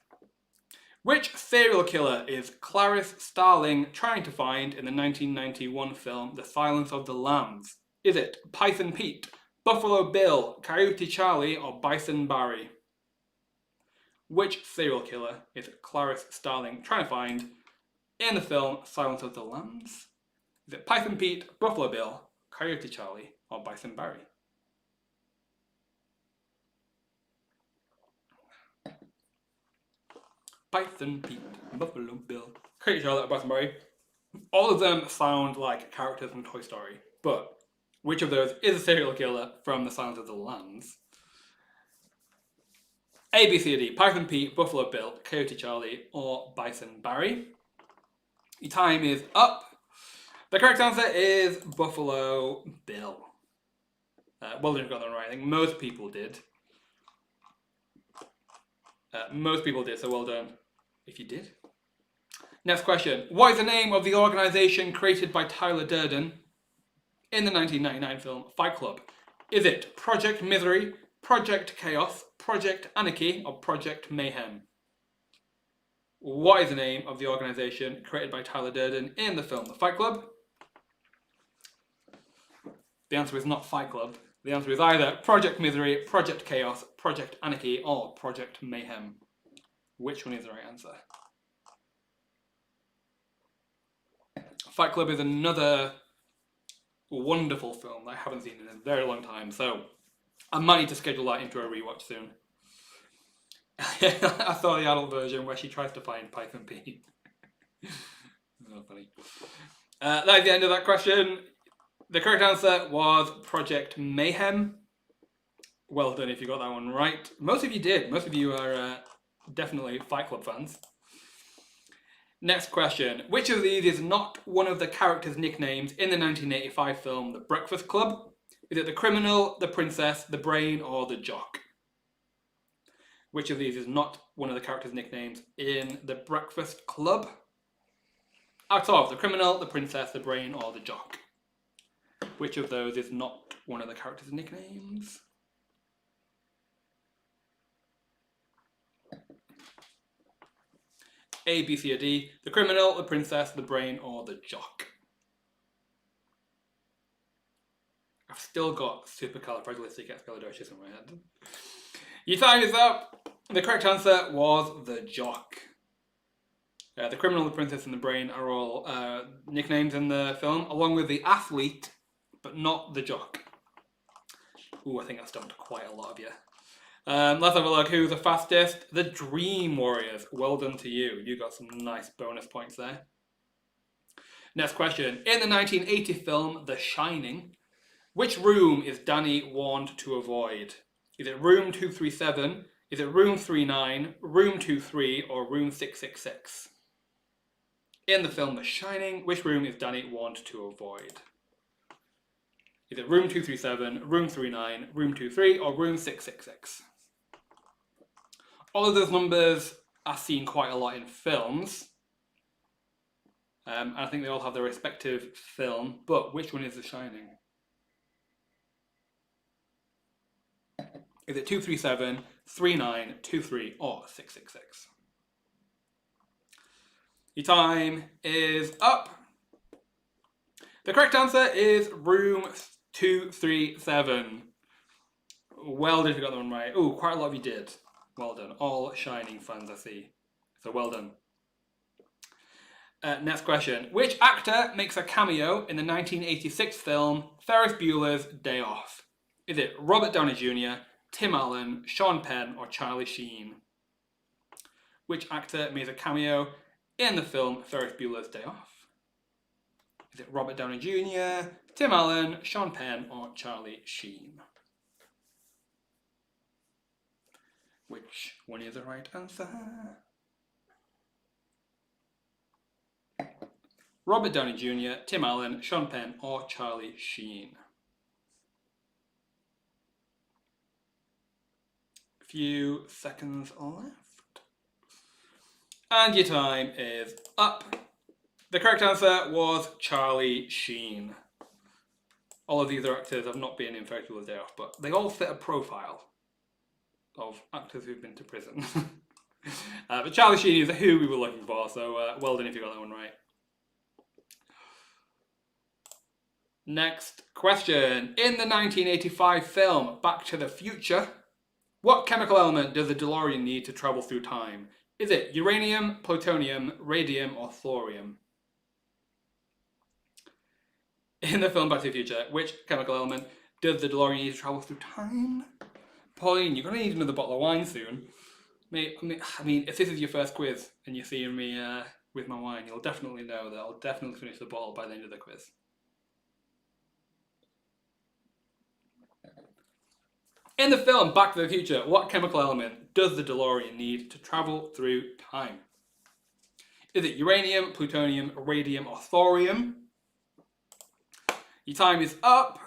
Which serial killer is Clarice Starling trying to find in the 1991 film The Silence of the Lambs? Is it Python Pete, Buffalo Bill, Coyote Charlie, or Bison Barry? Which serial killer is Clarice Starling trying to find in the film Silence of the Lambs? Is it Python Pete, Buffalo Bill, Coyote Charlie, or Bison Barry? Python Pete, Buffalo Bill, Coyote Charlie, or Bison Barry? All of them sound like characters from Toy Story, but which of those is a serial killer from The Silence of the Lambs? A, B, C, or D. Python Pete, Buffalo Bill, Coyote Charlie, or Bison Barry. Your time is up. The correct answer is Buffalo Bill. Well done, you've got that right. I think most people did. So well done if you did. Next question. What is the name of the organisation created by Tyler Durden in the 1999 film Fight Club? Is it Project Misery, Project Chaos, Project Anarchy, or Project Mayhem? What is the name of the organisation created by Tyler Durden in the film The Fight Club? The answer is not Fight Club. The answer is either Project Misery, Project Chaos, Project Anarchy, or Project Mayhem. Which one is the right answer? Fight Club is another wonderful film that I haven't seen in a very long time, so I might need to schedule that into a rewatch soon. I saw the adult version where she tries to find Python Pete. Not funny. That is the end of that question. The correct answer was Project Mayhem. Well done if you got that one right. Most of you did. Most of you are definitely Fight Club fans. Next question. Which of these is not one of the characters' nicknames in the 1985 film The Breakfast Club? Is it the criminal, the princess, the brain, or the jock? Which of these is not one of the characters' nicknames in The Breakfast Club? Out of the criminal, the princess, the brain, or the jock? Which of those is not one of the characters' nicknames? A, B, C, or D. The criminal, the princess, the brain, or the jock? I've still got supercalifragilisticexpialidocious in my head. Your time is up. The correct answer was the jock. The criminal, the princess, and the brain are all nicknames in the film, along with the athlete, but not the jock. Ooh, I think I stumped quite a lot of you. Let's have a look. Who's the fastest? The Dream Warriors. Well done to you. You got some nice bonus points there. Next question. In the 1980 film The Shining, which room is Danny warned to avoid? Is it room 237? Is it room 39, room 23, or room 666? In the film The Shining, which room is Danny warned to avoid? Is it room 237, room 39, room 23, or room 666? All of those numbers are seen quite a lot in films. I think they all have their respective film, but which one is The Shining? Is it 237, 39, 23, or 666? Your time is up. The correct answer is room 237. Well done if you got that one right. Oh, quite a lot of you did. Well done. All Shining fans, I see. So well done. Next question. Which actor makes a cameo in the 1986 film Ferris Bueller's Day Off? Is it Robert Downey Jr., Tim Allen, Sean Penn, or Charlie Sheen? Which actor makes a cameo in the film Ferris Bueller's Day Off? Is it Robert Downey Jr., Tim Allen, Sean Penn, or Charlie Sheen? Which one is the right answer? Robert Downey Jr., Tim Allen, Sean Penn, or Charlie Sheen? A few seconds left. And your time is up. The correct answer was Charlie Sheen. All of these are actors I've not been in Festival's Day Off, but they all fit a profile of actors who've been to prison. But Charlie Sheen is who we were looking for, so well done if you got that one right. Next question. In the 1985 film Back to the Future, what chemical element does the DeLorean need to travel through time? Is it uranium, plutonium, radium, or thorium? In the film Back to the Future, which chemical element does the DeLorean need to travel through time? Pauline, you're going to need another bottle of wine soon. I mean, if this is your first quiz and you're seeing me with my wine, you'll definitely know that I'll definitely finish the bottle by the end of the quiz. In the film Back to the Future, what chemical element does the DeLorean need to travel through time? Is it uranium, plutonium, radium, or thorium? Your time is up.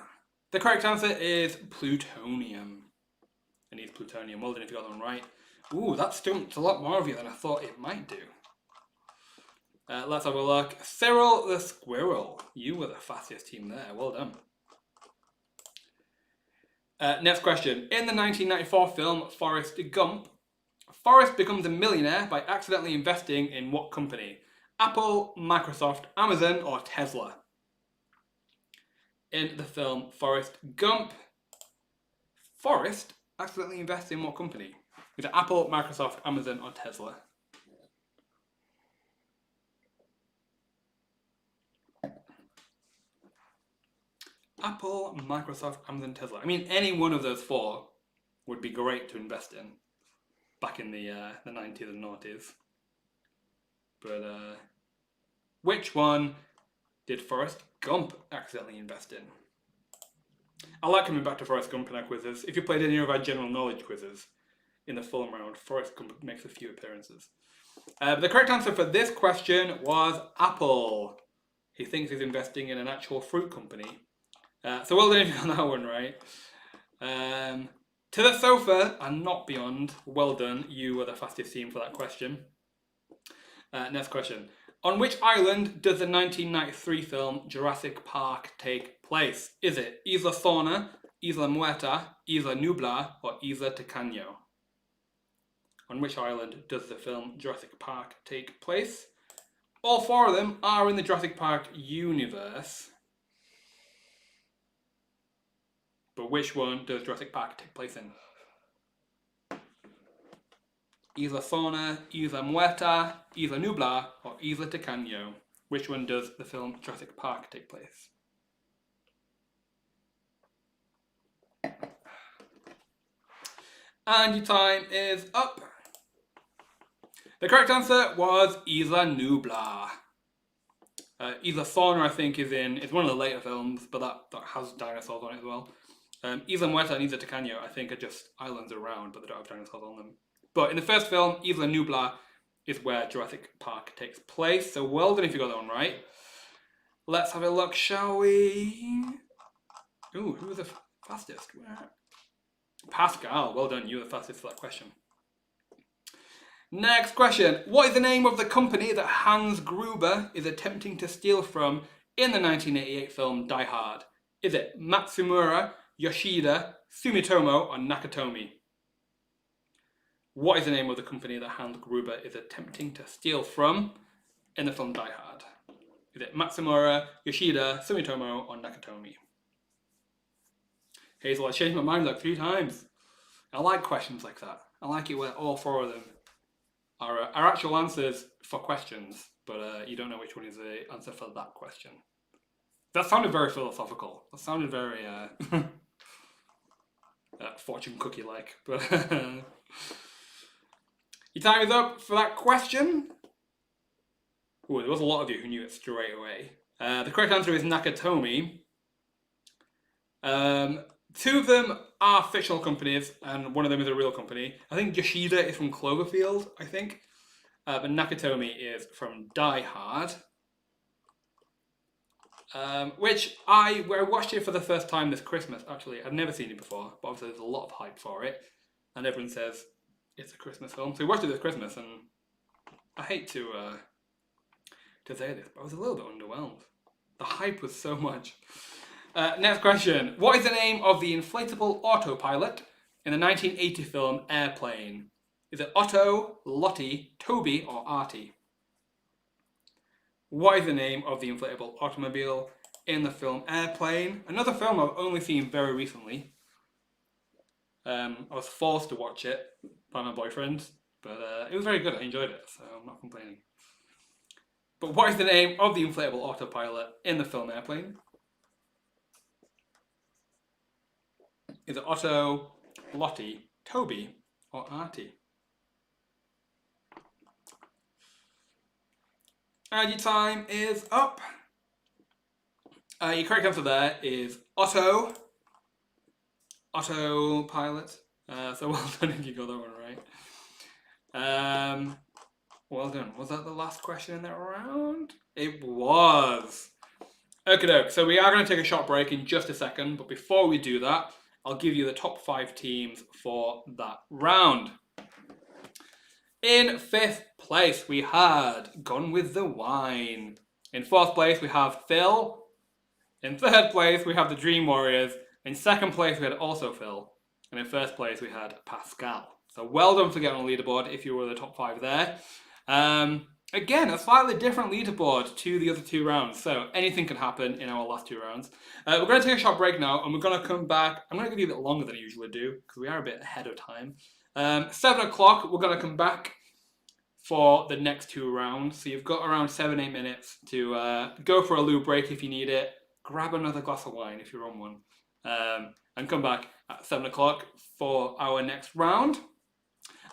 The correct answer is plutonium. It needs plutonium. Well done if you got that one right. Ooh, that stumped a lot more of you than I thought it might do. Let's have a look. Cyril the Squirrel. You were the fastest team there. Well done. Next question. In the 1994 film Forrest Gump, Forrest becomes a millionaire by accidentally investing in what company? Apple, Microsoft, Amazon, or Tesla? In the film Forrest Gump, Forrest accidentally invests in what company? Is it Apple, Microsoft, Amazon, or Tesla? Apple, Microsoft, Amazon, Tesla. I mean, any one of those four would be great to invest in back in the 90s and noughties. But which one did Forrest Gump accidentally invest in? I like coming back to Forrest Gump in our quizzes. If you played any of our general knowledge quizzes in the film round, Forrest Gump makes a few appearances. The correct answer for this question was Apple. He thinks he's investing in an actual fruit company. So well done if you got that one right. To the sofa and not beyond, well done. You were the fastest team for that question. Next question. On which island does the 1993 film Jurassic Park take place? Is it Isla Sorna, Isla Muerta, Isla Nublar, or Isla Tacaño? On which island does the film Jurassic Park take place? All four of them are in the Jurassic Park universe. But which one does Jurassic Park take place in? Isla Sorna, Isla Muerta, Isla Nublar, or Isla Tacaño? Which one does the film Jurassic Park take place? And your time is up. The correct answer was Isla Nublar. Isla Sorna, I think, is one of the later films, but that has dinosaurs on it as well. Isla Muerta and Isla Tacaño, I think, are just islands around, but they don't have dinosaurs on them. But in the first film, Isla Nublar is where Jurassic Park takes place. So well done if you got that one right. Let's have a look, shall we? Ooh, who was the fastest? Pascal, well done. You were the fastest for that question. Next question. What is the name of the company that Hans Gruber is attempting to steal from in the 1988 film Die Hard? Is it Matsumura, Yoshida, Sumitomo, or Nakatomi? What is the name of the company that Hans Gruber is attempting to steal from in the film Die Hard? Is it Matsumura, Yoshida, Sumitomo, or Nakatomi? Hazel, I changed my mind like 3 times. I like questions like that. I like it where all 4 of them are actual answers for questions, but you don't know which one is the answer for that question. That sounded very philosophical. That sounded very fortune cookie-like. But your time is up for that question. Ooh, there was a lot of you who knew it straight away. The correct answer is Nakatomi. 2 of them are fictional companies, and one of them is a real company. I think Yoshida is from Cloverfield, I think. But Nakatomi is from Die Hard. which I watched it for the first time this Christmas. Actually, I'd never seen it before, but obviously there's a lot of hype for it, and everyone says it's a Christmas film. So we watched it this Christmas, and I hate to say this, but I was a little bit underwhelmed. The hype was so much. Next question. What is the name of the inflatable autopilot in the 1980 film Airplane? Is it Otto, Lottie, Toby, or Artie? What is the name of the inflatable automobile in the film Airplane? Another film I've only seen very recently. I was forced to watch it by my boyfriend, but it was very good. I enjoyed it, so I'm not complaining. But what is the name of the inflatable autopilot in the film Airplane? Is it Otto, Lottie, Toby, or Artie? And your time is up. Your correct answer there is Otto. Autopilot. So well done if you got that one right. Well done. Was that the last question in that round? It was. Okay, so we are going to take a short break in just a second, but before we do that, I'll give you the top 5 teams for that round. In 5th place, we had Gone with the Wine. In 4th place, we have Phil. In 3rd place, we have the Dream Warriors. In 2nd place, we had also Phil. And in 1st place, we had Pascal. So well done for getting on the leaderboard if you were the top 5 there. Again, a slightly different leaderboard to the other 2 rounds. So anything can happen in our last 2 rounds. We're going to take a short break now, and we're going to come back. I'm going to give you a bit longer than I usually do, because we are a bit ahead of time. 7 o'clock, we're going to come back for the next 2 rounds. So you've got around 7-8 minutes to go for a loo break if you need it. Grab another glass of wine if you're on one. And come back at 7 o'clock for our next round.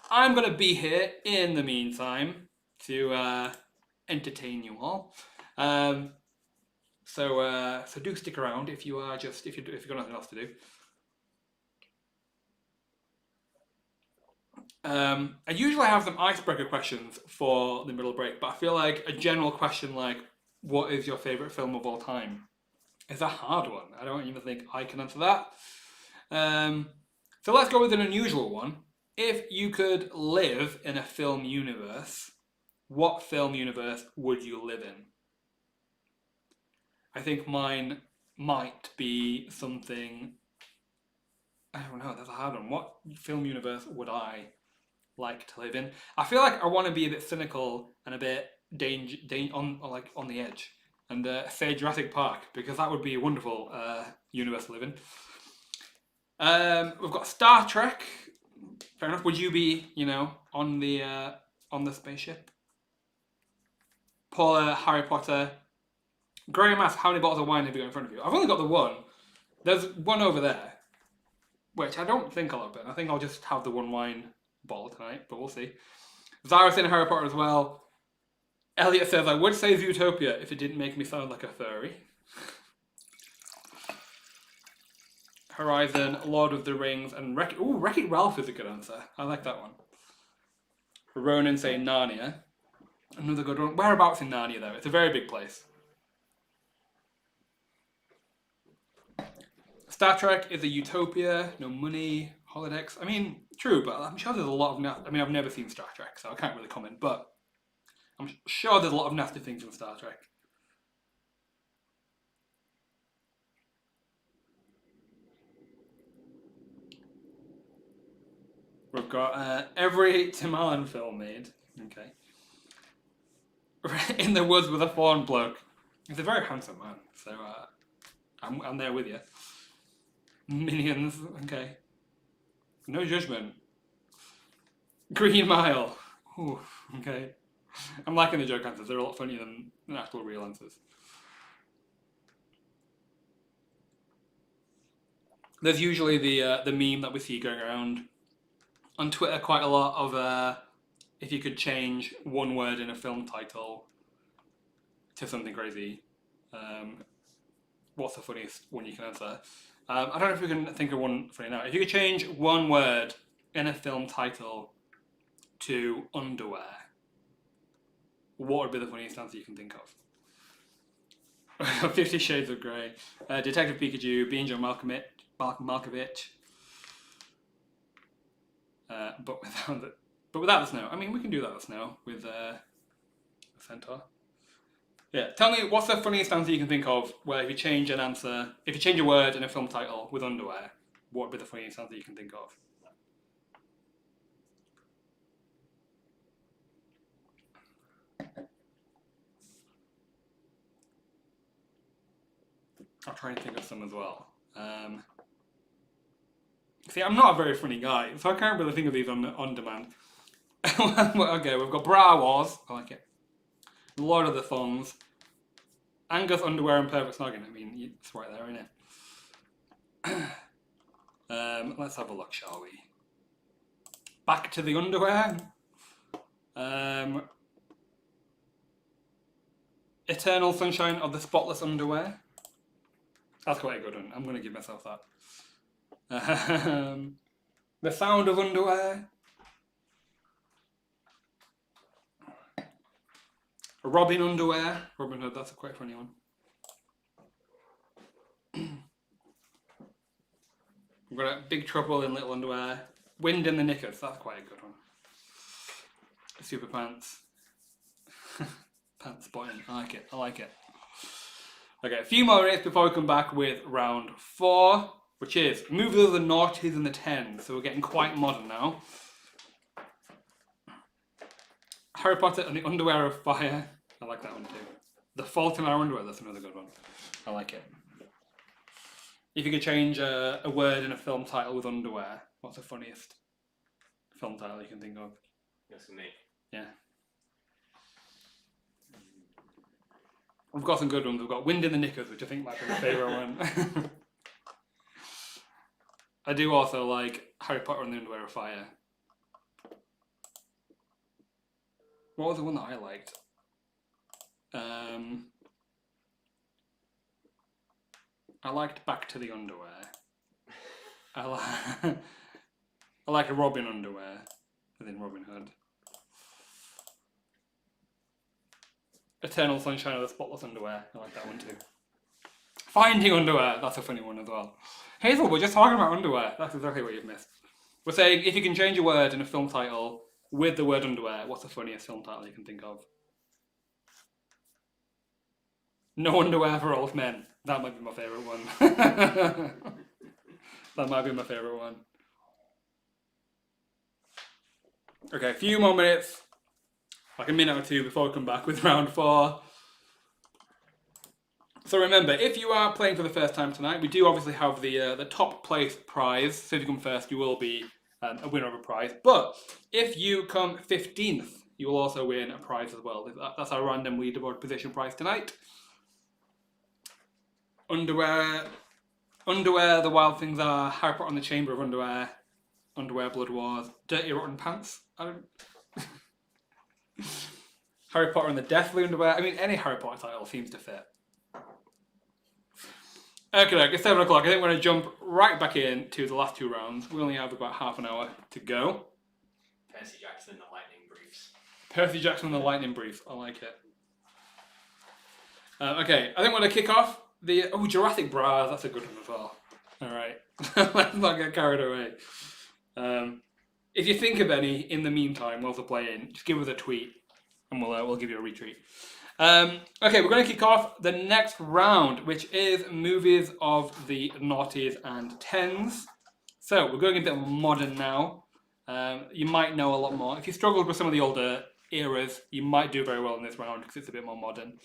I'm going to be here in the meantime to entertain you all. So do stick around if you've got nothing else to do. I usually have some icebreaker questions for the middle break, but I feel like a general question like, what is your favourite film of all time? Is a hard one. I don't even think I can answer that. So let's go with an unusual one. If you could live in a film universe, what film universe would you live in? I think mine might be something... I don't know, that's a hard one. What film universe would I like to live in? I feel like I want to be a bit cynical and a bit on the edge. And say Jurassic Park, because that would be a wonderful universe to live in. We've got Star Trek. Fair enough. Would you be, on the spaceship? Paula, Harry Potter. Graham asks, how many bottles of wine have you got in front of you? I've only got the one. There's one over there, which I don't think I'll open. I think I'll just have the one wine bottle tonight, but we'll see. Zara's in Harry Potter as well. Elliot says, I would say Zootopia if it didn't make me sound like a furry. Horizon, Lord of the Rings, and Wreck-It Ralph is a good answer. I like that one. Ronan saying Narnia. Another good one. Whereabouts in Narnia, though? It's a very big place. Star Trek is a utopia, no money, holodecks. I mean, true, but I'm sure there's a lot of... I've never seen Star Trek, so I can't really comment, but I'm sure there's a lot of nasty things in Star Trek. We've got every Tim Allen film made. Okay. In the Woods with a Fawn Bloke. He's a very handsome man, so I'm there with you. Minions, okay. No Judgment. Green Mile. Ooh, okay. I'm liking the joke answers. They're a lot funnier than actual real answers. There's usually the meme that we see going around on Twitter quite a lot of if you could change one word in a film title to something crazy, what's the funniest one you can answer? I don't know if we can think of one funny now. If you could change one word in a film title to underwear, what would be the funniest answer you can think of? 50 Shades of Grey. Detective Pikachu, Being John Malkovich. But without the snow. I mean, we can do that with snow with Centaur. Yeah, tell me what's the funniest answer you can think of where if you change an answer, if you change a word in a film title with underwear, what would be the funniest answer you can think of? I'll try and think of some as well. See, I'm not a very funny guy, so I can't really think of these on demand. Okay, we've got Bra Wars. I like it. Lord of the Thongs. Angus Underwear and Perfect Snogging. I mean, it's right there, isn't it? Let's have a look, shall we? Back to the Underwear. Eternal Sunshine of the Spotless Underwear. That's quite a good one. I'm going to give myself that. The Sound of Underwear. Robin Underwear. Robin Hood, that's a quite funny one. We've got Big Trouble in Little Underwear. Wind in the Knickers, that's quite a good one. Super Pants. Pants button, I like it. Okay, a few more minutes before we come back with round 4, which is movies of the noughties and the tens. So we're getting quite modern now. Harry Potter and the Underwear of Fire. I like that one too. The Fault in Our Underwear, that's another good one. I like it. If you could change a word in a film title with underwear, what's the funniest film title you can think of? That's me. Yeah. We've got some good ones. We've got Wind in the Knickers, which I think might be my favourite one. I do also like Harry Potter and the Underwear of Fire. What was the one that I liked? I liked Back to the Underwear. I like a Robin Underwear, as in Robin Hood. Eternal Sunshine of the Spotless Underwear. I like that one too. Finding Underwear. That's a funny one as well. Hazel, we're just talking about underwear. That's exactly what you've missed. We're saying if you can change a word in a film title with the word underwear, what's the funniest film title you can think of? No Underwear for Old Men. That might be my favourite one. That might be my favourite one. Okay, a few more minutes. Like a minute or two before we come back with round 4. So remember, if you are playing for the first time tonight, we do obviously have the top place prize. So if you come first, you will be a winner of a prize. But if you come 15th, you will also win a prize as well. That's our random leaderboard position prize tonight. Underwear, The Wild Things Are, Harry Potter and the Chamber of Underwear, Underwear Blood Wars, Dirty Rotten Pants. Harry Potter and the Deathly Underwear. I mean, any Harry Potter title seems to fit. Okay, it's 7 o'clock. I think we're going to jump right back in to the last 2 rounds. We only have about half an hour to go. Percy Jackson and the Lightning Briefs. Percy Jackson and the Lightning Briefs. I like it. Okay, I think we're going to kick off the... Oh, Jurassic Bras. That's a good one as well. All right. Let's not get carried away. If you think of any in the meantime whilst we're playing, just give us a tweet and we'll give you a retweet. Okay, we're going to kick off the next round, which is movies of the noughties and tens. So we're going a bit modern now. You might know a lot more. If you struggled with some of the older eras, you might do very well in this round because it's a bit more modern.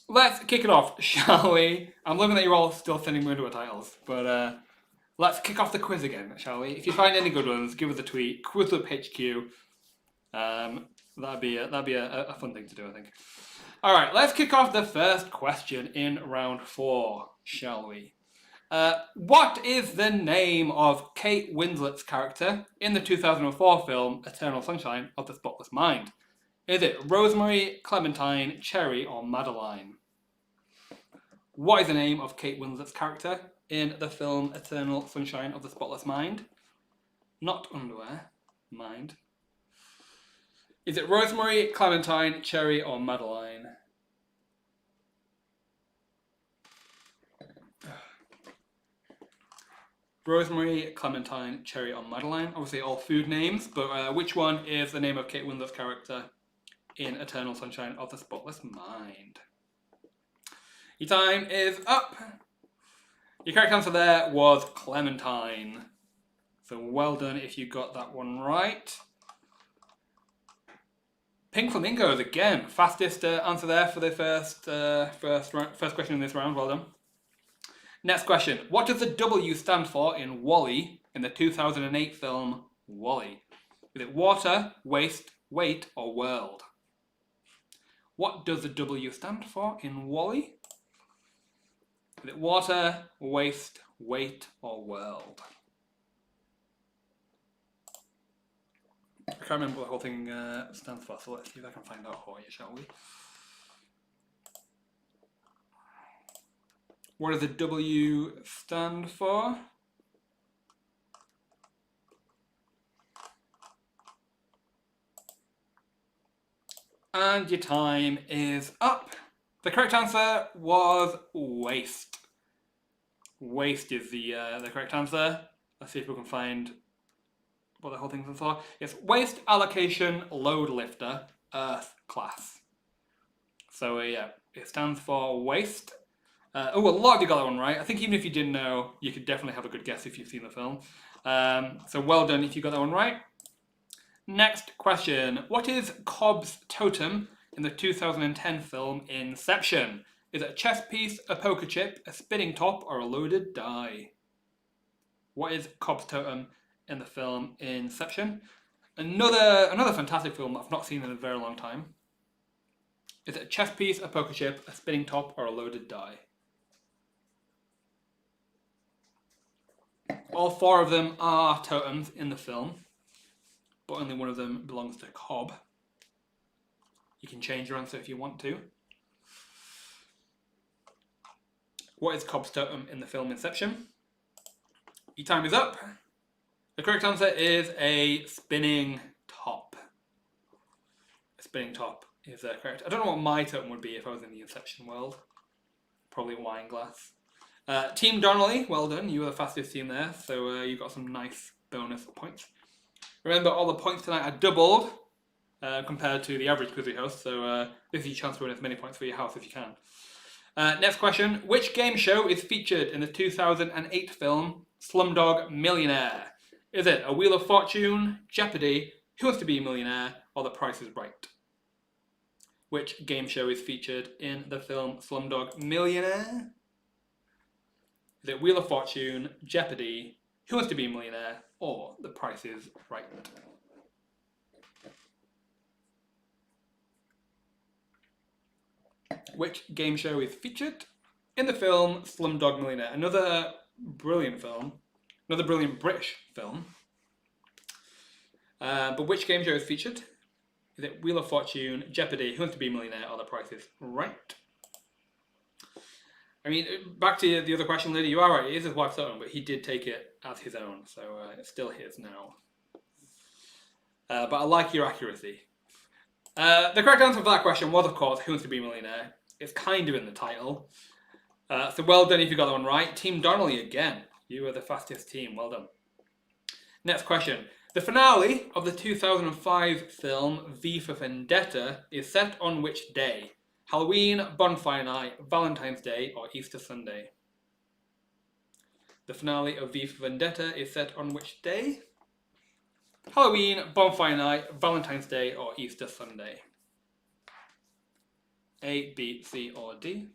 Let's kick it off, shall we? I'm loving that you're all still sending me underwear titles, but let's kick off the quiz again, shall we? If you find any good ones, give us a tweet. QuizWhip HQ. That'd be a fun thing to do, I think. All right, let's kick off the first question in round 4, shall we? What is the name of Kate Winslet's character in the 2004 film Eternal Sunshine of the Spotless Mind? Is it Rosemary, Clementine, Cherry, or Madeline? What is the name of Kate Winslet's character in the film Eternal Sunshine of the Spotless Mind? Not underwear, mind. Is it Rosemary, Clementine, Cherry, or Madeline? Rosemary, Clementine, Cherry, or Madeline. Obviously all food names, but which one is the name of Kate Winslet's character in Eternal Sunshine of the Spotless Mind? Your time is up. Your correct answer there was Clementine. So well done if you got that one right. Pink Flamingos again. Fastest answer there for the first question in this round. Well done. Next question. What does the W stand for in WALL-E in the 2008 film WALL-E? Is it water, waste, weight, or world? What does the W stand for in WALL-E? Is it water, waste, weight, or world? I can't remember what the whole thing stands for, so let's see if I can find out for you, shall we? What does the W stand for? And your time is up. The correct answer was waste. Waste is the correct answer. Let's see if we can find what the whole thing stands for. It's Waste Allocation Load Lifter Earth Class. So yeah, it stands for waste. A lot of you got that one right. I think even if you didn't know, you could definitely have a good guess if you've seen the film. So well done if you got that one right. Next question. What is Cobb's totem in the 2010 film Inception? Is it a chess piece, a poker chip, a spinning top, or a loaded die? What is Cobb's totem in the film Inception? Another fantastic film that I've not seen in a very long time. Is it a chess piece, a poker chip, a spinning top, or a loaded die? All four of them are totems in the film, but only one of them belongs to Cobb. You can change your answer if you want to. What is Cobb's totem in the film Inception? Your time is up. The correct answer is a spinning top. A spinning top is correct. I don't know what my totem would be if I was in the Inception world. Probably a wine glass. Team Donnelly, well done. You were the fastest team there, so you got some nice bonus points. Remember, all the points tonight are doubled compared to the average quiz we host, so this is your chance to win as many points for your house as you can. Next question. Which game show is featured in the 2008 film Slumdog Millionaire? Is it A Wheel of Fortune, Jeopardy, Who Wants to Be a Millionaire, or The Price is Right? Which game show is featured in the film Slumdog Millionaire? Is it Wheel of Fortune, Jeopardy, Who Wants to Be a Millionaire, or The Price is Right? Which game show is featured in the film Slumdog Millionaire? Another brilliant film. Another brilliant British film. But which game show is featured? Is it Wheel of Fortune, Jeopardy, Who Wants to Be a Millionaire, or The Price is Right? I mean, back to the other question, Lydia, you are right, it is his wife's own, but he did take it as his own, so it's still his now. But I like your accuracy. The correct answer for that question was, of course, Who Wants to Be a Millionaire? It's kind of in the title. So well done if you got that one right. Team Donnelly again. You were the fastest team. Well done. Next question. The finale of the 2005 film V for Vendetta is set on which day? Halloween, Bonfire Night, Valentine's Day, or Easter Sunday? The finale of V for Vendetta is set on which day? Halloween, Bonfire Night, Valentine's Day, or Easter Sunday? A, B, C, or D?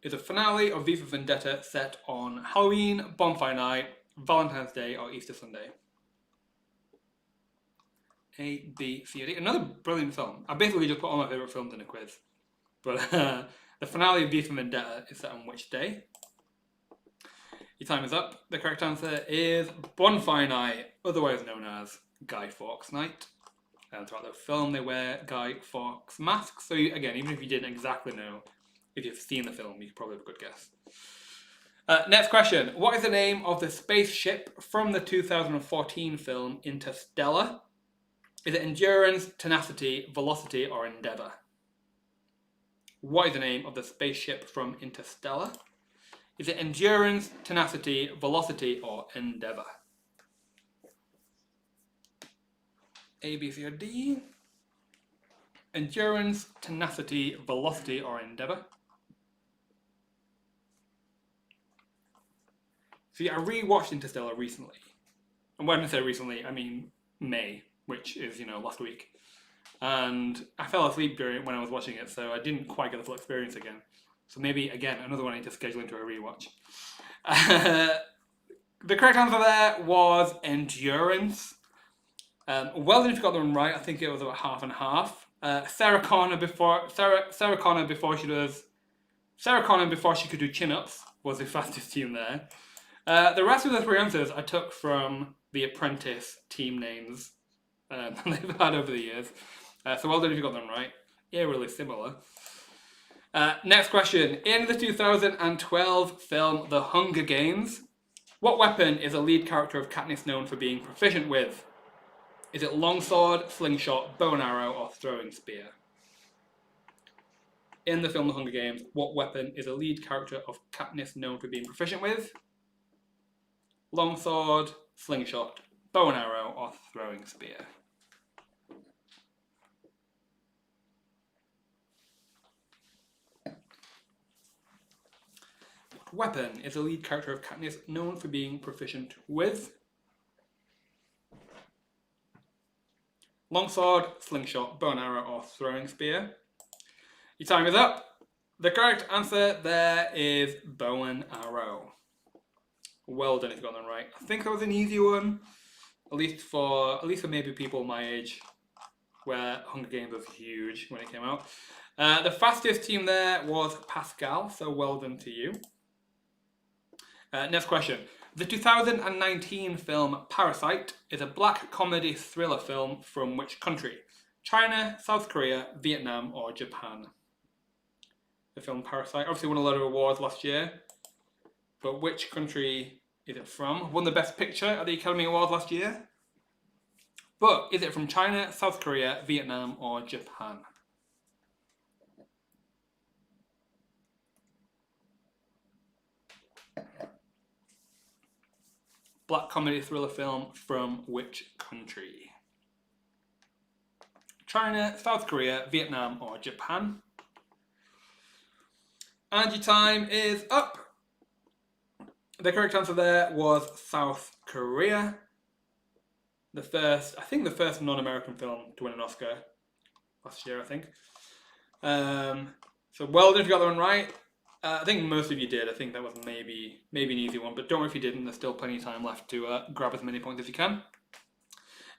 Is the finale of V for Vendetta set on Halloween, Bonfire Night, Valentine's Day, or Easter Sunday? A, B, C, or D. Another brilliant film. I basically just put all my favourite films in a quiz. But the finale of V for Vendetta is set on which day? Your time is up. The correct answer is Bonfire Night, otherwise known as Guy Fawkes Night. And throughout the film, they wear Guy Fawkes masks. So again, even if you didn't exactly know, if you've seen the film, you could probably have a good guess. Next question. What is the name of the spaceship from the 2014 film Interstellar? Is it Endurance, Tenacity, Velocity, or Endeavour? What is the name of the spaceship from Interstellar? Is it Endurance, Tenacity, Velocity, or Endeavour? A, B, C, or D? Endurance, Tenacity, Velocity, or Endeavour? See, I rewatched Interstellar recently. And when I say recently, I mean May, which is, last week. And I fell asleep during when I was watching it, so I didn't quite get the full experience again. So maybe, again, another one I need to schedule into a rewatch. The correct answer there was Endurance. Well done if you got them right. I think it was about half and half. Sarah Connor before she could do chin-ups was the fastest team there. The rest of the three answers I took from the Apprentice team names they've had over the years. So well done if you got them right. Eerily similar. Next question. In the 2012 film The Hunger Games, what weapon is a lead character of Katniss known for being proficient with? Is it longsword, slingshot, bow and arrow, or throwing spear? In the film The Hunger Games, what weapon is a lead character of Katniss known for being proficient with? Longsword, slingshot, bow and arrow, or throwing spear? What weapon is a lead character of Katniss known for being proficient with? Longsword, slingshot, bow and arrow, or throwing spear? Your time is up. The correct answer there is bow and arrow. Well done if you got them right. I think that was an easy one, at least for maybe people my age, where Hunger Games was huge when it came out. The fastest team there was Pascal, so well done to you. Next question. The 2019 film Parasite is a black comedy thriller film from which country? China, South Korea, Vietnam, or Japan? The film Parasite obviously won a lot of awards last year, but which country is it from? Won the Best Picture at the Academy Awards last year, but is it from China, South Korea, Vietnam, or Japan? Black comedy thriller film from which country? China, South Korea, Vietnam, or Japan? And your time is up. The correct answer there was South Korea. The first non-American film to win an Oscar last year, I think. So well done if you got that one right. I think most of you did. I think that was maybe an easy one, but don't worry if you didn't. There's still plenty of time left to grab as many points as you can.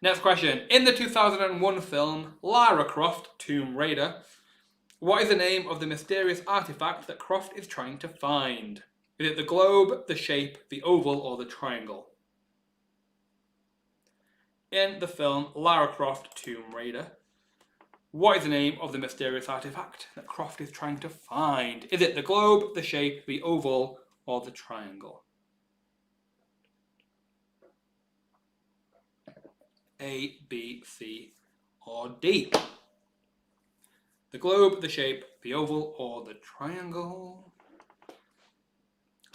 Next question. In the 2001 film Lara Croft, Tomb Raider, what is the name of the mysterious artifact that Croft is trying to find? Is it the globe, the shape, the oval, or the triangle? In the film Lara Croft, Tomb Raider, what is the name of the mysterious artifact that Croft is trying to find? Is it the globe, the shape, the oval, or the triangle? A, B, C, or D? The globe, the shape, the oval, or the triangle?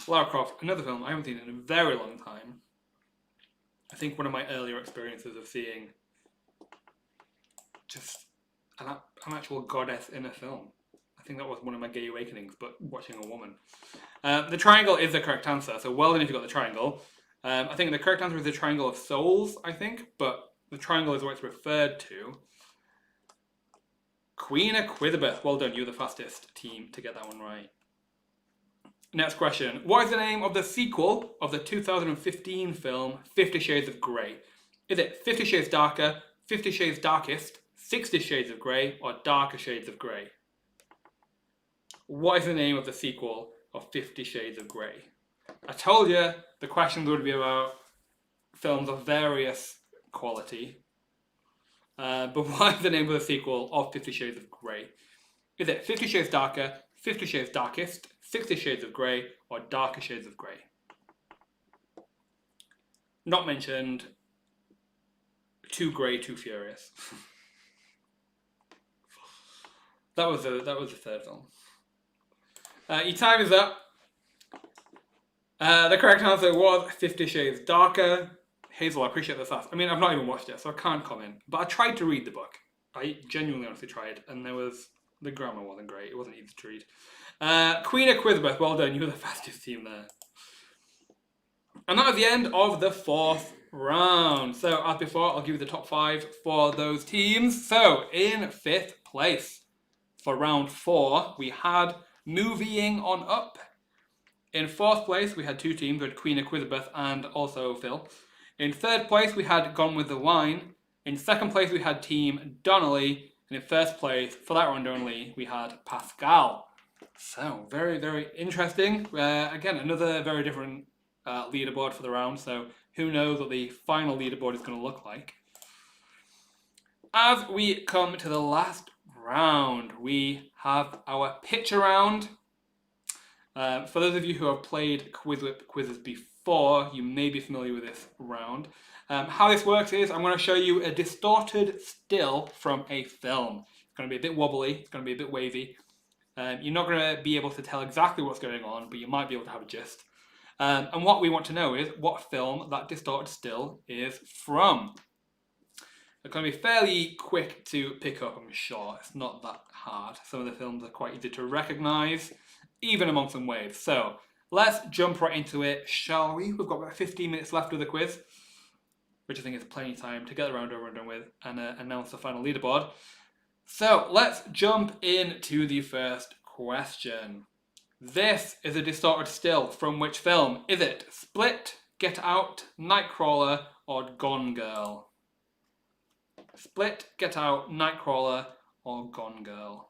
Lara Croft, another film I haven't seen in a very long time. I think one of my earlier experiences of seeing just an actual goddess in a film. I think that was one of my gay awakenings, but watching a woman. The triangle is the correct answer, so well done if you got the triangle. I think the correct answer is the Triangle of Souls, I think, but the triangle is what it's referred to. Queen Elizabeth, well done, you're the fastest team to get that one right. Next question. What is the name of the sequel of the 2015 film 50 Shades of Grey? Is it 50 Shades Darker, 50 Shades Darkest, 60 Shades of Grey, or Darker Shades of Grey? What is the name of the sequel of 50 Shades of Grey? I told you the questions would be about films of various quality. But what is the name of the sequel of 50 Shades of Grey? Is it 50 Shades Darker, 50 Shades Darkest, 60 Shades of Grey, or Darker Shades of Grey? Not mentioned. Too Grey, Too Furious. That was the third film. Your time is up. The correct answer was 50 Shades Darker. Hazel, I appreciate this last. I mean, I've not even watched it, so I can't comment. But I tried to read the book. I genuinely, honestly tried, and the grammar wasn't great. It wasn't easy to read. Queen of QuizWhip, well done. You were the fastest team there. And that was the end of the fourth round. So, as before, I'll give you the top 5 for those teams. So, in 5th place for round 4, we had Moving On Up. In 4th place, we had 2 teams. We had Queen of QuizWhip and also Phil. In 3rd place, we had Gone With The Wine. In 2nd place, we had Team Donnelly. And in 1st place, for that round only, we had Pascal. So, very, very interesting. Again, another very different leaderboard for the round. So, who knows what the final leaderboard is going to look like. As we come to the last round, we have our picture round. For those of you who have played QuizWhip quizzes before, you may be familiar with this round. How this works is I'm going to show you a distorted still from a film. It's going to be a bit wobbly, it's going to be a bit wavy. You're not going to be able to tell exactly what's going on, but you might be able to have a gist. And what we want to know is what film that distorted still is from. It's going to be fairly quick to pick up, I'm sure. It's not that hard. Some of the films are quite easy to recognise, even among some waves. So let's jump right into it, shall we? We've got about 15 minutes left of the quiz, which I think is plenty of time to get the round over and done with and announce the final leaderboard. So let's jump into the first question. This is a distorted still from which film? Is it Split, Get Out, Nightcrawler, or Gone Girl? Split, Get Out, Nightcrawler, or Gone Girl?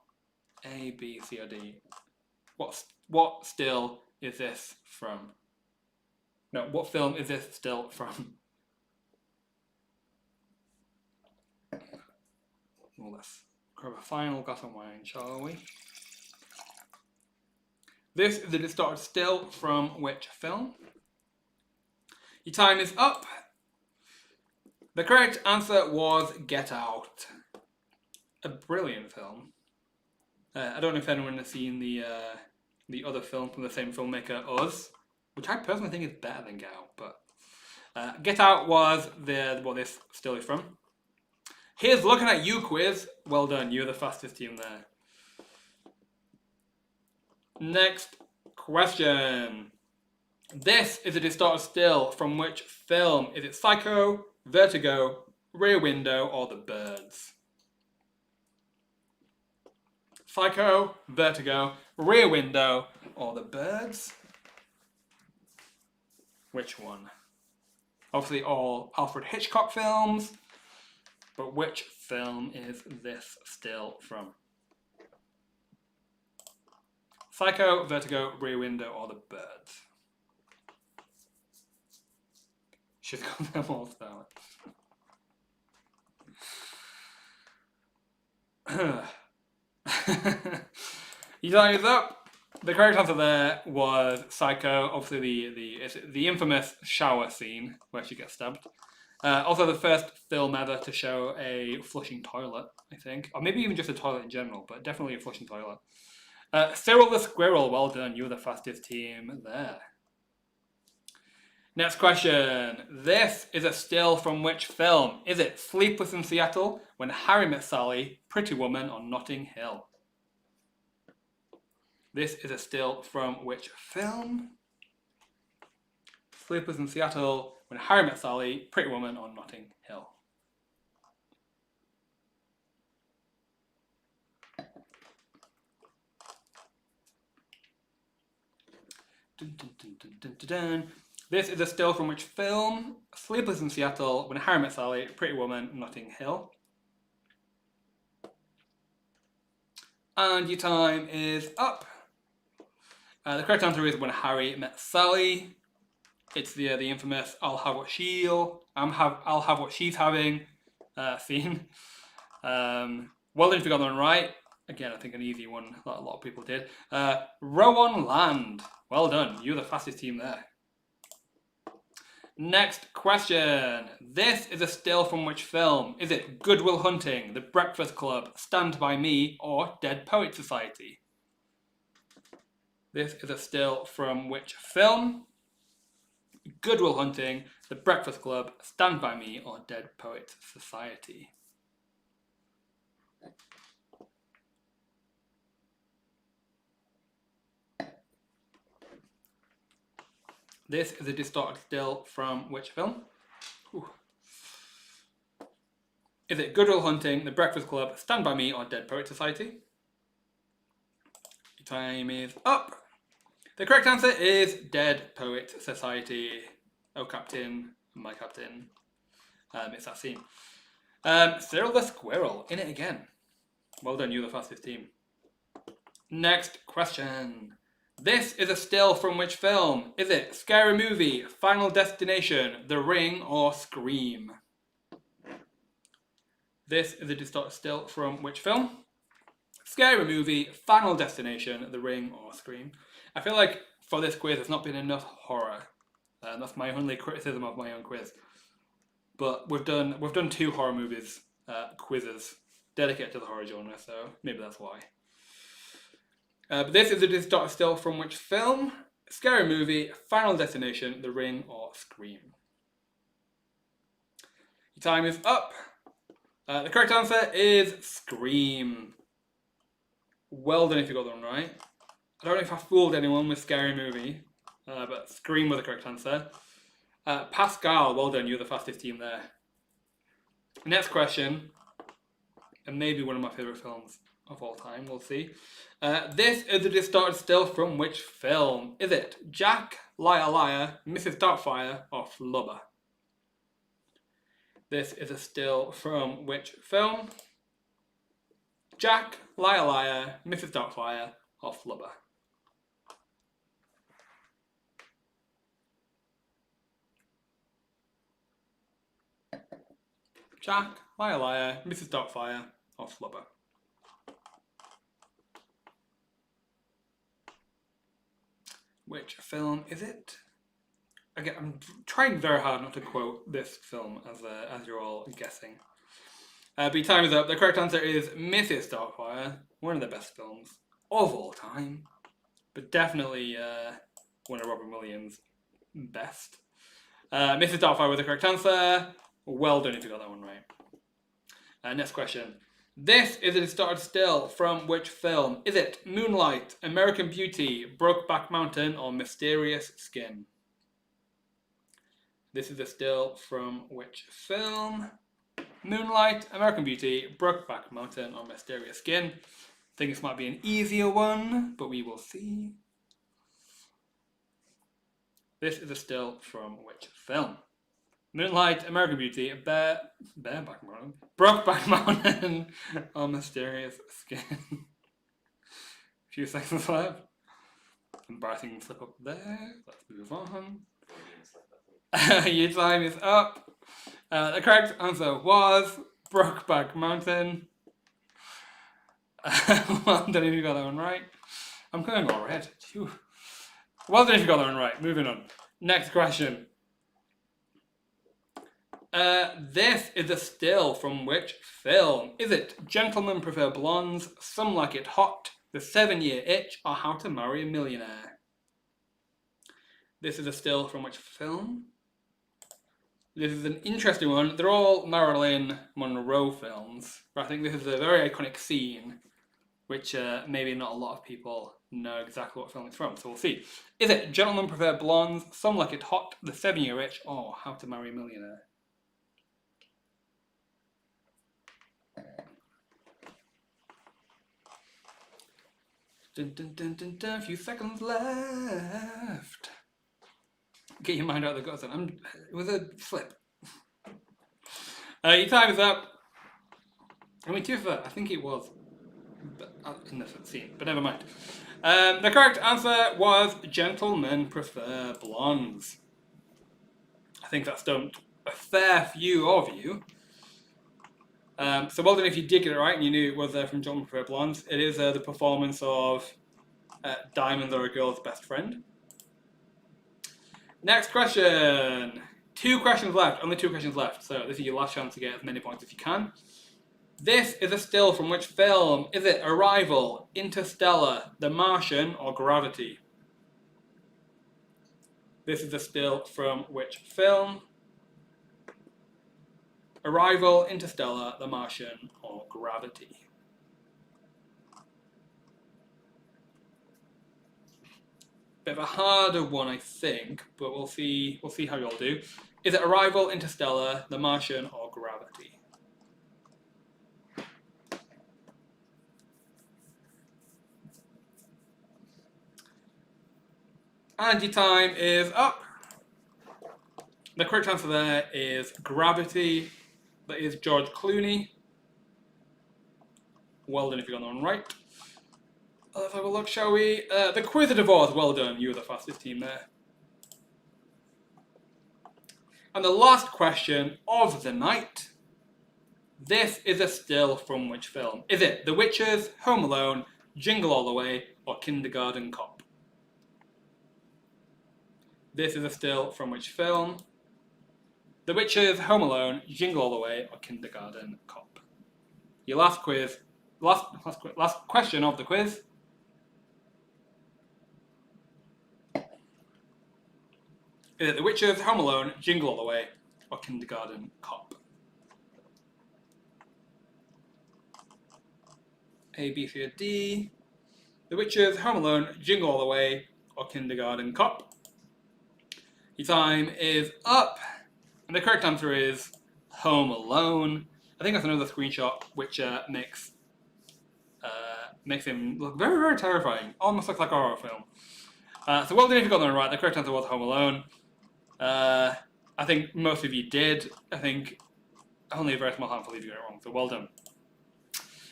A, B, C, or D? What still is this from? No, what film is this still from? Well, let's grab a final glass of wine, shall we? This is a distorted still from which film? Your time is up. The correct answer was Get Out. A brilliant film. I don't know if anyone has seen the other film from the same filmmaker, Us, which I personally think is better than Get Out. But Get Out was what this still is from. Here's looking at you, quiz. Well done. You're the fastest team there. Next question. This is a distorted still from which film? Is it Psycho, Vertigo, Rear Window, or The Birds? Psycho, Vertigo, Rear Window, or The Birds? Which one? Obviously all Alfred Hitchcock films, but which film is this still from? Psycho, Vertigo, Rear Window, or The Birds? She's got them all spelled. Your time is up. The correct answer there was Psycho. Obviously, the infamous shower scene where she gets stabbed. Also, the first film ever to show a flushing toilet, I think, or maybe even just a toilet in general, but definitely a flushing toilet. Cyril the Squirrel, well done. You were the fastest team there. Next question. This is a still from which film? Is it Sleepless in Seattle, When Harry Met Sally, Pretty Woman, or Notting Hill? This is a still from which film? Sleepless in Seattle, When Harry Met Sally, Pretty Woman, or Notting Hill? Dun, dun, dun, dun, dun, dun, dun. This is a still from which film? Sleepless in Seattle, When Harry Met Sally, Pretty Woman, Notting Hill. And your time is up. The correct answer is When Harry Met Sally. It's the infamous "I'll have what I'll have what she's having" scene. Well done if you got that one right. Again, I think an easy one that a lot of people did. Row on Land. Well done. You're the fastest team there. Next question. This is a still from which film? Is it Good Will Hunting, The Breakfast Club, Stand By Me, or Dead Poet Society? This is a still from which film? Good Will Hunting, The Breakfast Club, Stand By Me, or Dead Poet Society? This is a distorted still from which film? Ooh. Is it Good Will Hunting, The Breakfast Club, Stand By Me, or Dead Poet Society? Your time is up. The correct answer is Dead Poet Society. Oh, Captain, my Captain. It's that scene. Cyril the Squirrel, in it again. Well done, you're the fastest team. Next question. This is a still from which film? Is it Scary Movie, Final Destination, The Ring, or Scream? This is a distorted still from which film? Scary Movie, Final Destination, The Ring, or Scream. I feel like for this quiz there's not been enough horror. That's my only criticism of my own quiz. But we've done 2 horror movies quizzes dedicated to the horror genre, so maybe that's why. But this is a distorted still from which film? Scary Movie, Final Destination, The Ring, or Scream? Your time is up. The correct answer is Scream. Well done if you got that one right. I don't know if I fooled anyone with Scary Movie, but Scream was the correct answer. Pascal, well done, you're the fastest team there. Next question, and maybe one of my favourite films of all time, we'll see. This is a distorted still from which film? Is it Jack, Liar Liar, Mrs. Doubtfire, or Flubber? This is a still from which film? Jack, Liar Liar, Mrs. Doubtfire, or Flubber? Jack, Liar Liar, Mrs. Doubtfire, or Flubber? Which film is it? Again, I'm trying very hard not to quote this film as you're all guessing. But your time is up. The correct answer is Mrs. Doubtfire, one of the best films of all time, but definitely one of Robin Williams' best. Mrs. Doubtfire was the correct answer. Well done if you got that one right. Next question. This is a distorted still from which film? Is it Moonlight, American Beauty, Brokeback Mountain, or Mysterious Skin? This is a still from which film? Moonlight, American Beauty, Brokeback Mountain, or Mysterious Skin? I think this might be an easier one, but we will see. This is a still from which film? Moonlight, American Beauty, Bareback Mountain, Brokeback Mountain, or Mysterious Skin? A few seconds left. Embarrassing slip up there. Let's move on. Your time is up. The correct answer was Brokeback Mountain. Well done if you got that one right. I'm going all red. Phew. Well done if you got that one right. Moving on. Next question. This is a still from which film? Is it Gentlemen Prefer Blondes, Some Like It Hot, The 7-Year Itch, or How to Marry a Millionaire? This is a still from which film? This is an interesting one. They're all Marilyn Monroe films, but I think this is a very iconic scene, which maybe not a lot of people know exactly what film it's from, so we'll see. Is it Gentlemen Prefer Blondes, Some Like It Hot, The 7-Year Itch, or How to Marry a Millionaire? Dun, dun, dun, dun, dun. A few seconds left. Get your mind out of the gutter. It was a slip. Your time is up. I mean, to be fair, I think it was in the scene, but never mind. The correct answer was Gentlemen Prefer Blondes. I think that stumped a fair few of you. So well done if you did get it right and you knew it was from Gentlemen Prefer Blondes. It is the performance of Diamonds Are a Girl's Best Friend. Next question. 2 questions left, only 2 questions left, so this is your last chance to get as many points as you can. This is a still from which film? Is it Arrival, Interstellar, The Martian, or Gravity? This is a still from which film? Arrival, Interstellar, The Martian, or Gravity? Bit of a harder one, I think, but we'll see how you all do. Is it Arrival, Interstellar, The Martian, or Gravity? And your time is up. The correct answer there is Gravity. That is George Clooney. Well done if you got that one right. Let's have a look, shall we? The QuizWhip, well done. You were the fastest team there. And the last question of the night. This is a still from which film? Is it The Witches, Home Alone, Jingle All the Way, or Kindergarten Cop? This is a still from which film? The Witches, Home Alone, Jingle All the Way, or Kindergarten Cop? Your last question of the quiz. Is it The Witches, Home Alone, Jingle All the Way, or Kindergarten Cop? A, B, C, or D. The Witches, Home Alone, Jingle All the Way, or Kindergarten Cop? Your time is up. And the correct answer is Home Alone. I think that's another screenshot which makes him look very, very terrifying. Almost looks like a horror film. So well done if you got that one right. The correct answer was Home Alone. I think most of you did. I think only a very small handful of you got it wrong. So well done.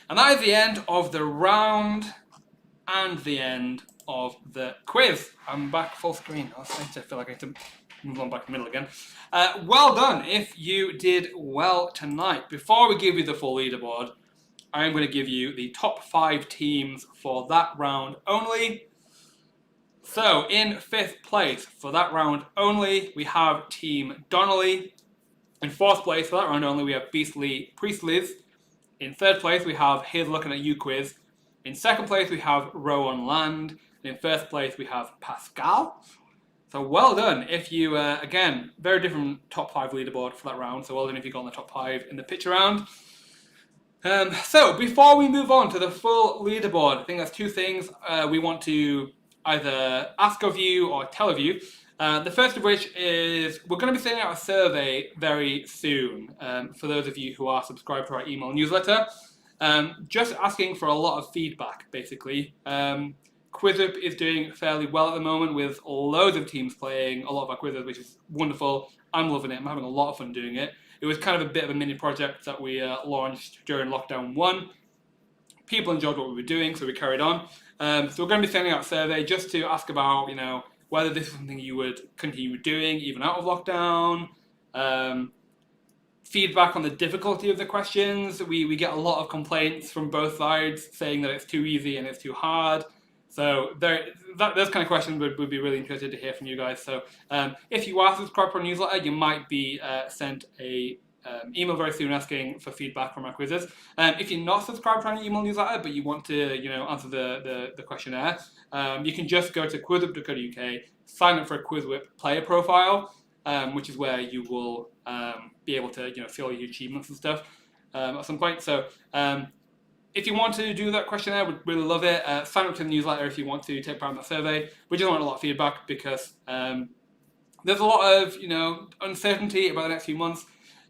And that is the end of the round and the end of the quiz. I'm back full screen. I feel like I have to move on back to the middle again. Well done if you did well tonight. Before we give you the full leaderboard, I'm going to give you the top 5 teams for that round only. So, in 5th place for that round only, we have Team Donnelly. In 4th place for that round only, we have Beastly Priestleys. In 3rd place, we have Here's Looking at You Quiz. In 2nd place, we have Row on Land. And in 1st place, we have Pascal. So well done if you, again, very different top 5 leaderboard for that round. So well done if you got in the top 5 in the picture round. So before we move on to the full leaderboard, I think there's 2 things we want to either ask of you or tell of you. The first of which is we're going to be sending out a survey very soon for those of you who are subscribed to our email newsletter. Just asking for a lot of feedback, basically. QuizWhip is doing fairly well at the moment with loads of teams playing a lot of our quizzes, which is wonderful. I'm loving it. I'm having a lot of fun doing it. It was kind of a bit of a mini project that we launched during lockdown 1. People enjoyed what we were doing, so we carried on. So we're going to be sending out a survey just to ask about, whether this is something you would continue doing even out of lockdown. Feedback on the difficulty of the questions. We get a lot of complaints from both sides saying that it's too easy and it's too hard. So those kind of questions would be really interested to hear from you guys. So if you are subscribed to our newsletter, you might be sent a email very soon asking for feedback from our quizzes. If you're not subscribed to our email newsletter, but you want to answer the questionnaire, you can just go to quizwhip.co.uk, sign up for a QuizWhip player profile, which is where you will be able to see all your achievements and stuff at some point. So if you want to do that questionnaire, we'd really love it. Sign up to the newsletter if you want to take part in that survey. We just want a lot of feedback because there's a lot of uncertainty about the next few months.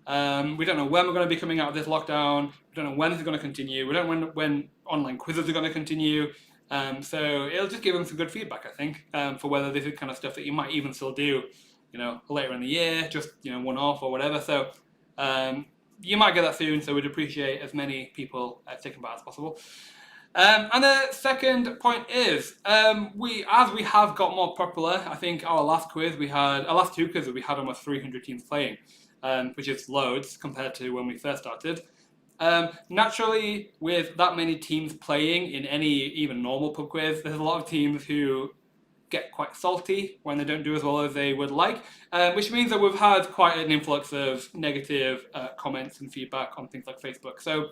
We don't know when we're going to be coming out of this lockdown. We don't know when this is going to continue. We don't know when online quizzes are going to continue. So it'll just give them some good feedback, I think, for whether this is kind of stuff that you might even still do, later in the year, just, one-off or whatever. So you might get that soon, so we'd appreciate as many people taking part as possible. And the second point is, as we have got more popular, I think our last 2 quizzes, we had almost 300 teams playing, which is loads compared to when we first started. Naturally, with that many teams playing in any even normal pub quiz, there's a lot of teams who get quite salty when they don't do as well as they would like, which means that we've had quite an influx of negative comments and feedback on things like Facebook. So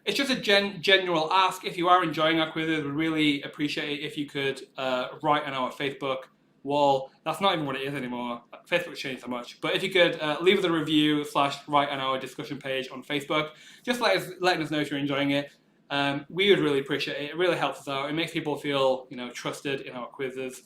it's just a general ask. If you are enjoying our quizzes, we'd really appreciate it if you could write on our Facebook wall. That's not even what it is anymore. Facebook's changed so much. But if you could leave us a review / write on our discussion page on Facebook, just letting us know if you're enjoying it. We would really appreciate it. It really helps us out. It makes people feel, trusted in our quizzes.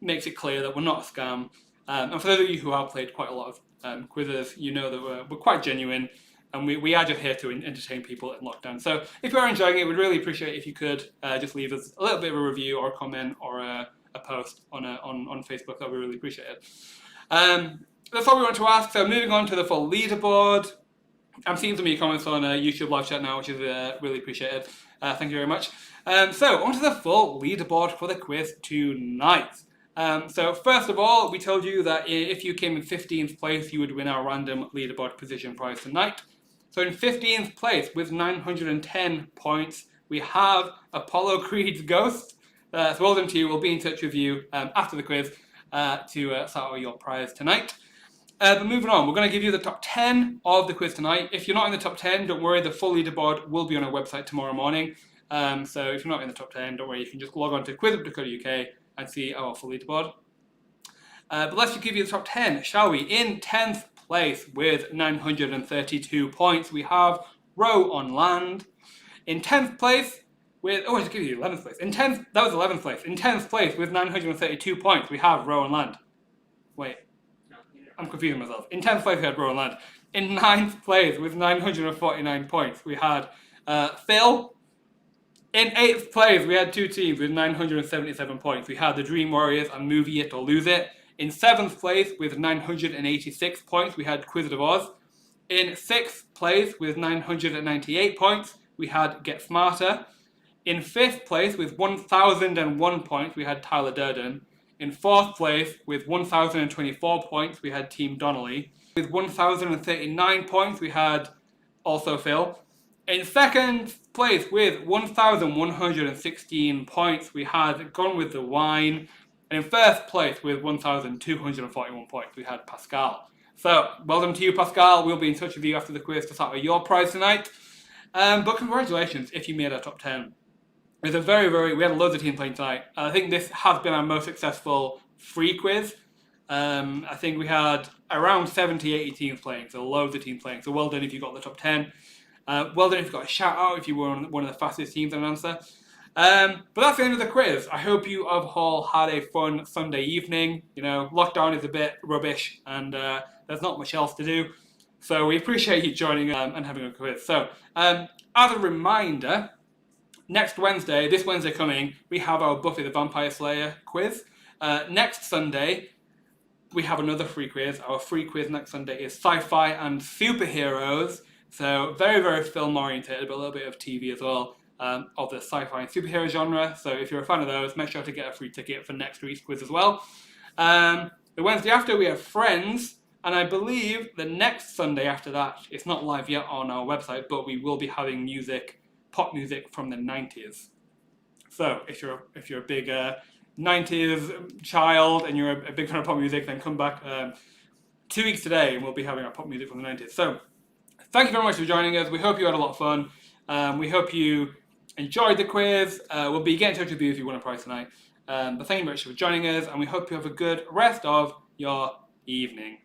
Makes it clear that we're not a scam. And for those of you who have played quite a lot of quizzes, you know that we're quite genuine, and we are just here to entertain people in lockdown. So if you are enjoying it, we'd really appreciate it if you could just leave us a little bit of a review or a comment or a post on Facebook. That we really appreciate it. That's all we want to ask. So moving on to the full leaderboard. I'm seeing some of your comments on YouTube live chat now, which is really appreciated. Thank you very much. So on to the full leaderboard for the quiz tonight. So first of all, we told you that if you came in 15th place, you would win our random leaderboard position prize tonight. So in 15th place with 910 points, we have Apollo Creed's Ghost. So well done to you. We'll be in touch with you after the quiz to start your prize tonight. But moving on, we're going to give you the top 10 of the quiz tonight. If you're not in the top 10, don't worry, the full leaderboard will be on our website tomorrow morning. So if you're not in the top 10, don't worry, you can just log on to QuizWhip.co.uk and see our full leaderboard. But let's just give you the top 10, shall we? In 10th place with 932 points, we have Row on Land. In 10th place with, I just give you 11th place. That was 11th place. In 10th place with 932 points, we have Row on Land. Wait. I'm confusing myself. In 10th place, we had Row on Land. In 9th place, with 949 points, we had Phil. In 8th place, we had two teams with 977 points. We had the Dream Warriors and Movie It or Lose It. In 7th place, with 986 points, we had Quiz of Oz. In 6th place, with 998 points, we had Get Smarter. In 5th place, with 1,001 points, we had Tyler Durden. In 4th place, with 1,024 points, we had Team Donnelly. With 1,039 points, we had also Phil. In 2nd place, with 1,116 points, we had Gone with the Wine. And in 1st place, with 1,241 points, we had Pascal. So, well done to you, Pascal. We'll be in touch with you after the quiz to start with your prize tonight. But congratulations if you made our top 10. It's we had loads of teams playing tonight. I think this has been our most successful free quiz. I think we had around 70, 80 teams playing, so loads of teams playing. So well done if you got the top 10. Well done if you got a shout out if you were one of the fastest teams on an answer. But that's the end of the quiz. I hope you have all had a fun Sunday evening. Lockdown is a bit rubbish and there's not much else to do. So we appreciate you joining and having a quiz. So as a reminder, this Wednesday coming, we have our Buffy the Vampire Slayer quiz. Next Sunday, we have another free quiz. Our free quiz next Sunday is sci-fi and superheroes. So very, very film oriented, but a little bit of TV as well, of the sci-fi and superhero genre. So if you're a fan of those, make sure to get a free ticket for next week's quiz as well. The Wednesday after, we have Friends. And I believe the next Sunday after that, it's not live yet on our website, but we will be having pop music from the 90s. So if you're a big 90s child and you're a big fan of pop music, then come back 2 weeks today and we'll be having our pop music from the 90s. So thank you very much for joining us. We hope you had a lot of fun. We hope you enjoyed the quiz. We'll be getting in touch with you if you want a prize tonight. But thank you very much for joining us, and we hope you have a good rest of your evening.